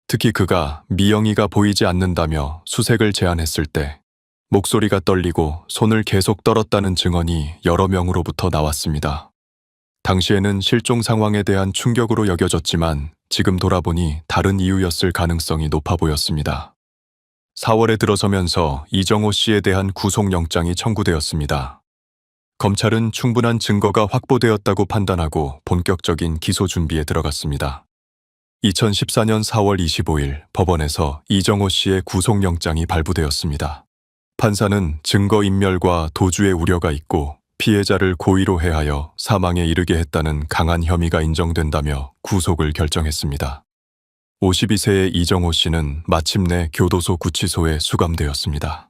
특히 그가 미영이가 보이지 않는다며 수색을 제안했을 때 목소리가 떨리고 손을 계속 떨었다는 증언이 여러 명으로부터 나왔습니다. 당시에는 실종 상황에 대한 충격으로 여겨졌지만 지금 돌아보니 다른 이유였을 가능성이 높아 보였습니다. 4월에 들어서면서 이정호 씨에 대한 구속영장이 청구되었습니다. 검찰은 충분한 증거가 확보되었다고 판단하고 본격적인 기소 준비에 들어갔습니다. 2014년 4월 25일 법원에서 이정호 씨의 구속영장이 발부되었습니다. 판사는 증거인멸과 도주의 우려가 있고 피해자를 고의로 해하여 사망에 이르게 했다는 강한 혐의가 인정된다며 구속을 결정했습니다. 52세의 이정호 씨는 마침내 교도소 구치소에 수감되었습니다.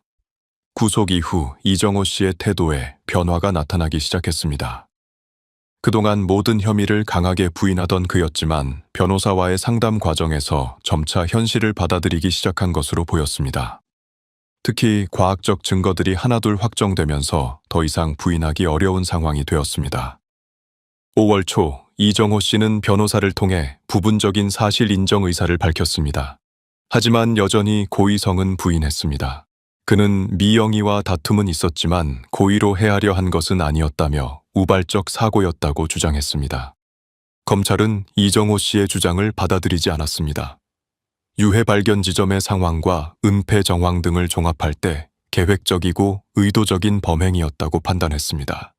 구속 이후 이정호 씨의 태도에 변화가 나타나기 시작했습니다. 그동안 모든 혐의를 강하게 부인하던 그였지만 변호사와의 상담 과정에서 점차 현실을 받아들이기 시작한 것으로 보였습니다. 특히 과학적 증거들이 하나둘 확정되면서 더 이상 부인하기 어려운 상황이 되었습니다. 5월 초 이정호 씨는 변호사를 통해 부분적인 사실 인정 의사를 밝혔습니다. 하지만 여전히 고의성은 부인했습니다. 그는 미영이와 다툼은 있었지만 고의로 해하려 한 것은 아니었다며 우발적 사고였다고 주장했습니다. 검찰은 이정호 씨의 주장을 받아들이지 않았습니다. 유해 발견 지점의 상황과 은폐 정황 등을 종합할 때 계획적이고 의도적인 범행이었다고 판단했습니다.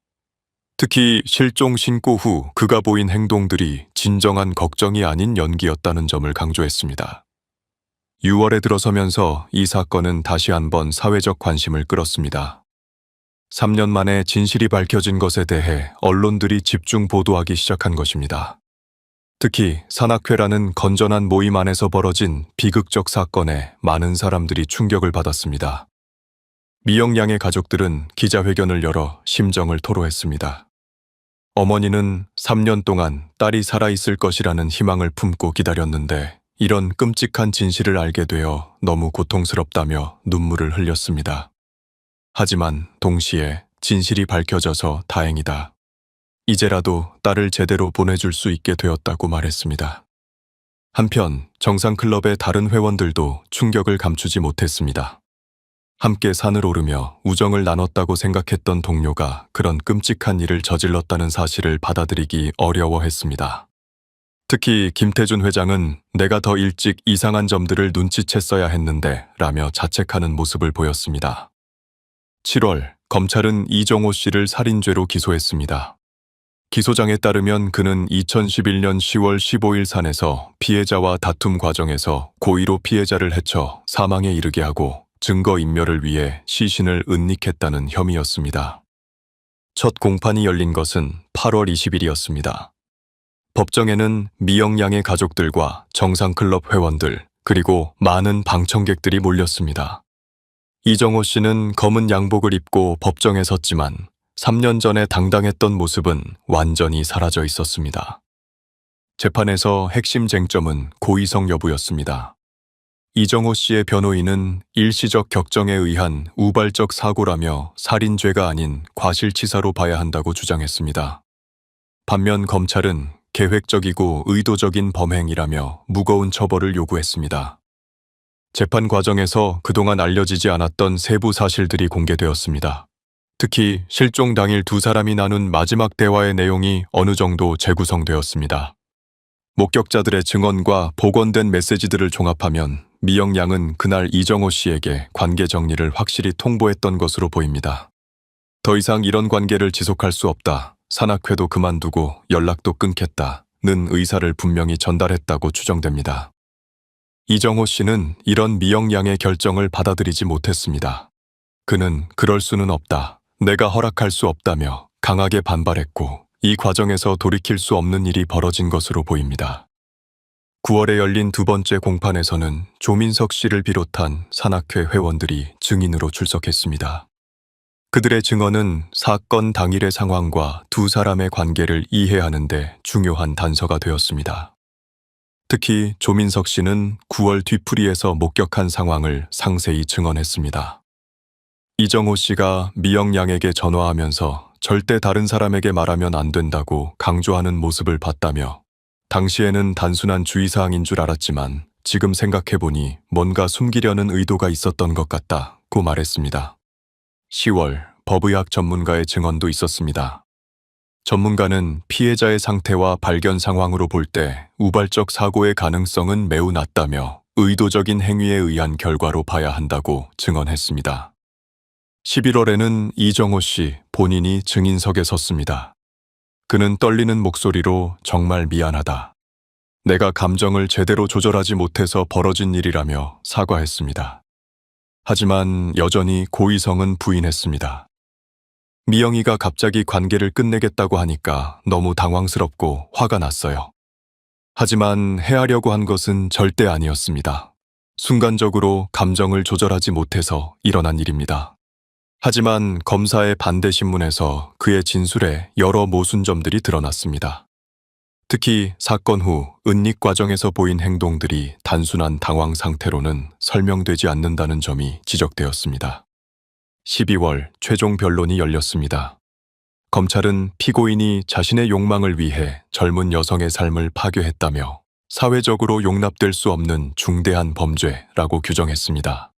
특히 실종 신고 후 그가 보인 행동들이 진정한 걱정이 아닌 연기였다는 점을 강조했습니다. 6월에 들어서면서 이 사건은 다시 한번 사회적 관심을 끌었습니다. 3년 만에 진실이 밝혀진 것에 대해 언론들이 집중 보도하기 시작한 것입니다. 특히 산악회라는 건전한 모임 안에서 벌어진 비극적 사건에 많은 사람들이 충격을 받았습니다. 미영 양의 가족들은 기자회견을 열어 심정을 토로했습니다. 어머니는 3년 동안 딸이 살아있을 것이라는 희망을 품고 기다렸는데 이런 끔찍한 진실을 알게 되어 너무 고통스럽다며 눈물을 흘렸습니다. 하지만 동시에 진실이 밝혀져서 다행이다. 이제라도 딸을 제대로 보내줄 수 있게 되었다고 말했습니다. 한편 정상클럽의 다른 회원들도 충격을 감추지 못했습니다. 함께 산을 오르며 우정을 나눴다고 생각했던 동료가 그런 끔찍한 일을 저질렀다는 사실을 받아들이기 어려워했습니다. 특히 김태준 회장은 내가 더 일찍 이상한 점들을 눈치챘어야 했는데 라며 자책하는 모습을 보였습니다. 7월, 검찰은 이정호 씨를 살인죄로 기소했습니다. 기소장에 따르면 그는 2011년 10월 15일 산에서 피해자와 다툼 과정에서 고의로 피해자를 해쳐 사망에 이르게 하고 증거인멸을 위해 시신을 은닉했다는 혐의였습니다. 첫 공판이 열린 것은 8월 20일이었습니다. 법정에는 미영 양의 가족들과 정상클럽 회원들 그리고 많은 방청객들이 몰렸습니다. 이정호 씨는 검은 양복을 입고 법정에 섰지만 3년 전에 당당했던 모습은 완전히 사라져 있었습니다. 재판에서 핵심 쟁점은 고의성 여부였습니다. 이정호 씨의 변호인은 일시적 격정에 의한 우발적 사고라며 살인죄가 아닌 과실치사로 봐야 한다고 주장했습니다. 반면 검찰은 계획적이고 의도적인 범행이라며 무거운 처벌을 요구했습니다. 재판 과정에서 그동안 알려지지 않았던 세부 사실들이 공개되었습니다. 특히 실종 당일 두 사람이 나눈 마지막 대화의 내용이 어느 정도 재구성되었습니다. 목격자들의 증언과 복원된 메시지들을 종합하면 미영 양은 그날 이정호 씨에게 관계 정리를 확실히 통보했던 것으로 보입니다. 더 이상 이런 관계를 지속할 수 없다. 산악회도 그만두고 연락도 끊겠다는 의사를 분명히 전달했다고 추정됩니다. 이정호 씨는 이런 미영 양의 결정을 받아들이지 못했습니다. 그는 그럴 수는 없다. 내가 허락할 수 없다며 강하게 반발했고 이 과정에서 돌이킬 수 없는 일이 벌어진 것으로 보입니다. 9월에 열린 두 번째 공판에서는 조민석 씨를 비롯한 산악회 회원들이 증인으로 출석했습니다. 그들의 증언은 사건 당일의 상황과 두 사람의 관계를 이해하는 데 중요한 단서가 되었습니다. 특히 조민석 씨는 9월 뒤풀이에서 목격한 상황을 상세히 증언했습니다. 이정호 씨가 미영 양에게 전화하면서 절대 다른 사람에게 말하면 안 된다고 강조하는 모습을 봤다며 당시에는 단순한 주의사항인 줄 알았지만 지금 생각해보니 뭔가 숨기려는 의도가 있었던 것 같다고 말했습니다. 10월, 법의학 전문가의 증언도 있었습니다. 전문가는 피해자의 상태와 발견 상황으로 볼 때 우발적 사고의 가능성은 매우 낮다며 의도적인 행위에 의한 결과로 봐야 한다고 증언했습니다. 11월에는 이정호 씨 본인이 증인석에 섰습니다. 그는 떨리는 목소리로 정말 미안하다. 내가 감정을 제대로 조절하지 못해서 벌어진 일이라며 사과했습니다. 하지만 여전히 고의성은 부인했습니다. 미영이가 갑자기 관계를 끝내겠다고 하니까 너무 당황스럽고 화가 났어요. 하지만 해하려고 한 것은 절대 아니었습니다. 순간적으로 감정을 조절하지 못해서 일어난 일입니다. 하지만 검사의 반대 신문에서 그의 진술에 여러 모순점들이 드러났습니다. 특히 사건 후 은닉 과정에서 보인 행동들이 단순한 당황 상태로는 설명되지 않는다는 점이 지적되었습니다. 12월 최종 변론이 열렸습니다. 검찰은 피고인이 자신의 욕망을 위해 젊은 여성의 삶을 파괴했다며 사회적으로 용납될 수 없는 중대한 범죄라고 규정했습니다.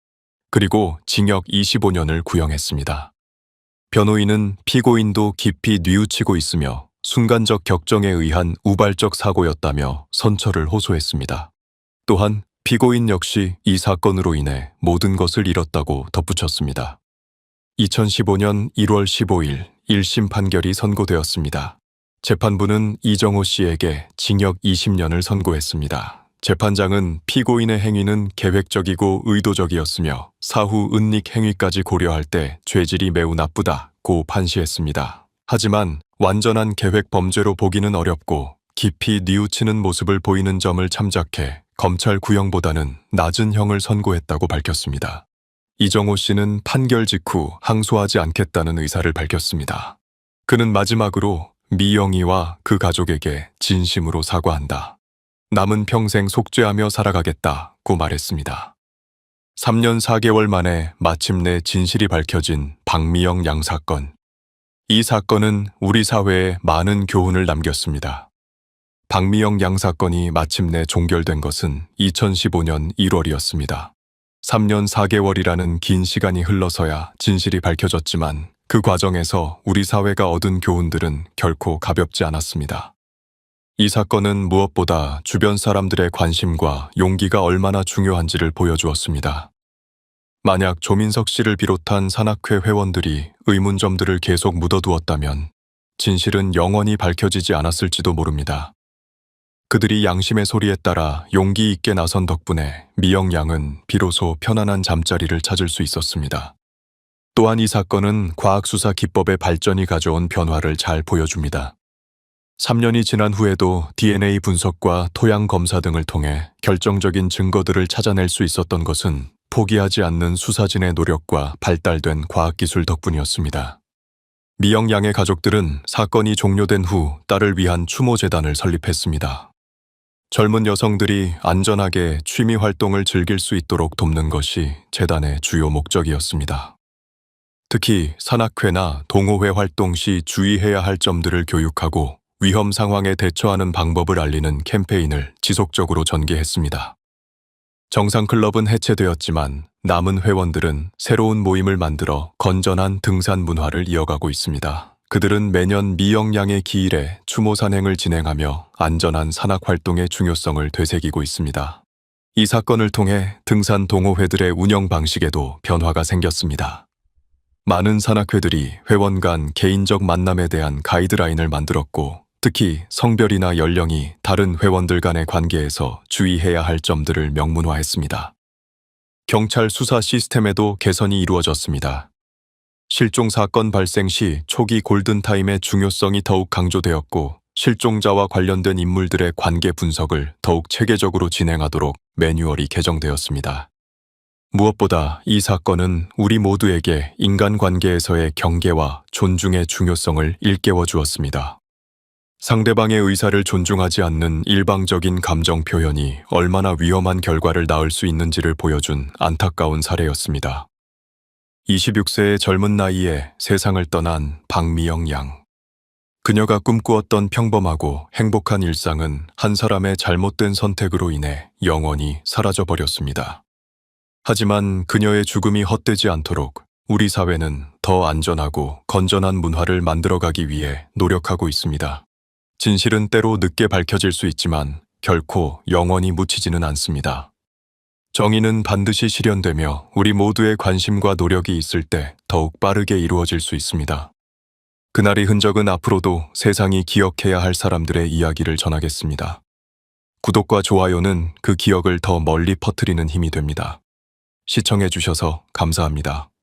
그리고 징역 25년을 구형했습니다. 변호인은 피고인도 깊이 뉘우치고 있으며 순간적 격정에 의한 우발적 사고였다며 선처를 호소했습니다. 또한 피고인 역시 이 사건으로 인해 모든 것을 잃었다고 덧붙였습니다. 2015년 1월 15일 1심 판결이 선고되었습니다. 재판부는 이정호 씨에게 징역 20년을 선고했습니다. 재판장은 피고인의 행위는 계획적이고 의도적이었으며 사후 은닉 행위까지 고려할 때 죄질이 매우 나쁘다고 판시했습니다. 하지만 완전한 계획 범죄로 보기는 어렵고 깊이 뉘우치는 모습을 보이는 점을 참작해 검찰 구형보다는 낮은 형을 선고했다고 밝혔습니다. 이정호 씨는 판결 직후 항소하지 않겠다는 의사를 밝혔습니다. 그는 마지막으로 미영이와 그 가족에게 진심으로 사과한다. 남은 평생 속죄하며 살아가겠다고 말했습니다. 3년 4개월 만에 마침내 진실이 밝혀진 박미영 양 사건. 이 사건은 우리 사회에 많은 교훈을 남겼습니다. 박미영 양 사건이 마침내 종결된 것은 2015년 1월이었습니다. 3년 4개월이라는 긴 시간이 흘러서야 진실이 밝혀졌지만 그 과정에서 우리 사회가 얻은 교훈들은 결코 가볍지 않았습니다. 이 사건은 무엇보다 주변 사람들의 관심과 용기가 얼마나 중요한지를 보여주었습니다. 만약 조민석 씨를 비롯한 산악회 회원들이 의문점들을 계속 묻어두었다면 진실은 영원히 밝혀지지 않았을지도 모릅니다. 그들이 양심의 소리에 따라 용기 있게 나선 덕분에 미영 양은 비로소 편안한 잠자리를 찾을 수 있었습니다. 또한 이 사건은 과학수사 기법의 발전이 가져온 변화를 잘 보여줍니다. 3년이 지난 후에도 DNA 분석과 토양 검사 등을 통해 결정적인 증거들을 찾아낼 수 있었던 것은 포기하지 않는 수사진의 노력과 발달된 과학기술 덕분이었습니다. 미영 양의 가족들은 사건이 종료된 후 딸을 위한 추모재단을 설립했습니다. 젊은 여성들이 안전하게 취미 활동을 즐길 수 있도록 돕는 것이 재단의 주요 목적이었습니다. 특히 산악회나 동호회 활동 시 주의해야 할 점들을 교육하고 위험 상황에 대처하는 방법을 알리는 캠페인을 지속적으로 전개했습니다. 정상클럽은 해체되었지만 남은 회원들은 새로운 모임을 만들어 건전한 등산 문화를 이어가고 있습니다. 그들은 매년 미영 양의 기일에 추모 산행을 진행하며 안전한 산악 활동의 중요성을 되새기고 있습니다. 이 사건을 통해 등산 동호회들의 운영 방식에도 변화가 생겼습니다. 많은 산악회들이 회원 간 개인적 만남에 대한 가이드라인을 만들었고, 특히 성별이나 연령이 다른 회원들 간의 관계에서 주의해야 할 점들을 명문화했습니다. 경찰 수사 시스템에도 개선이 이루어졌습니다. 실종 사건 발생 시 초기 골든타임의 중요성이 더욱 강조되었고, 실종자와 관련된 인물들의 관계 분석을 더욱 체계적으로 진행하도록 매뉴얼이 개정되었습니다. 무엇보다 이 사건은 우리 모두에게 인간관계에서의 경계와 존중의 중요성을 일깨워 주었습니다. 상대방의 의사를 존중하지 않는 일방적인 감정 표현이 얼마나 위험한 결과를 낳을 수 있는지를 보여준 안타까운 사례였습니다. 26세의 젊은 나이에 세상을 떠난 박미영 양. 그녀가 꿈꾸었던 평범하고 행복한 일상은 한 사람의 잘못된 선택으로 인해 영원히 사라져버렸습니다. 하지만 그녀의 죽음이 헛되지 않도록 우리 사회는 더 안전하고 건전한 문화를 만들어가기 위해 노력하고 있습니다. 진실은 때로 늦게 밝혀질 수 있지만 결코 영원히 묻히지는 않습니다. 정의는 반드시 실현되며 우리 모두의 관심과 노력이 있을 때 더욱 빠르게 이루어질 수 있습니다. 그날의 흔적은 앞으로도 세상이 기억해야 할 사람들의 이야기를 전하겠습니다. 구독과 좋아요는 그 기억을 더 멀리 퍼뜨리는 힘이 됩니다. 시청해 주셔서 감사합니다.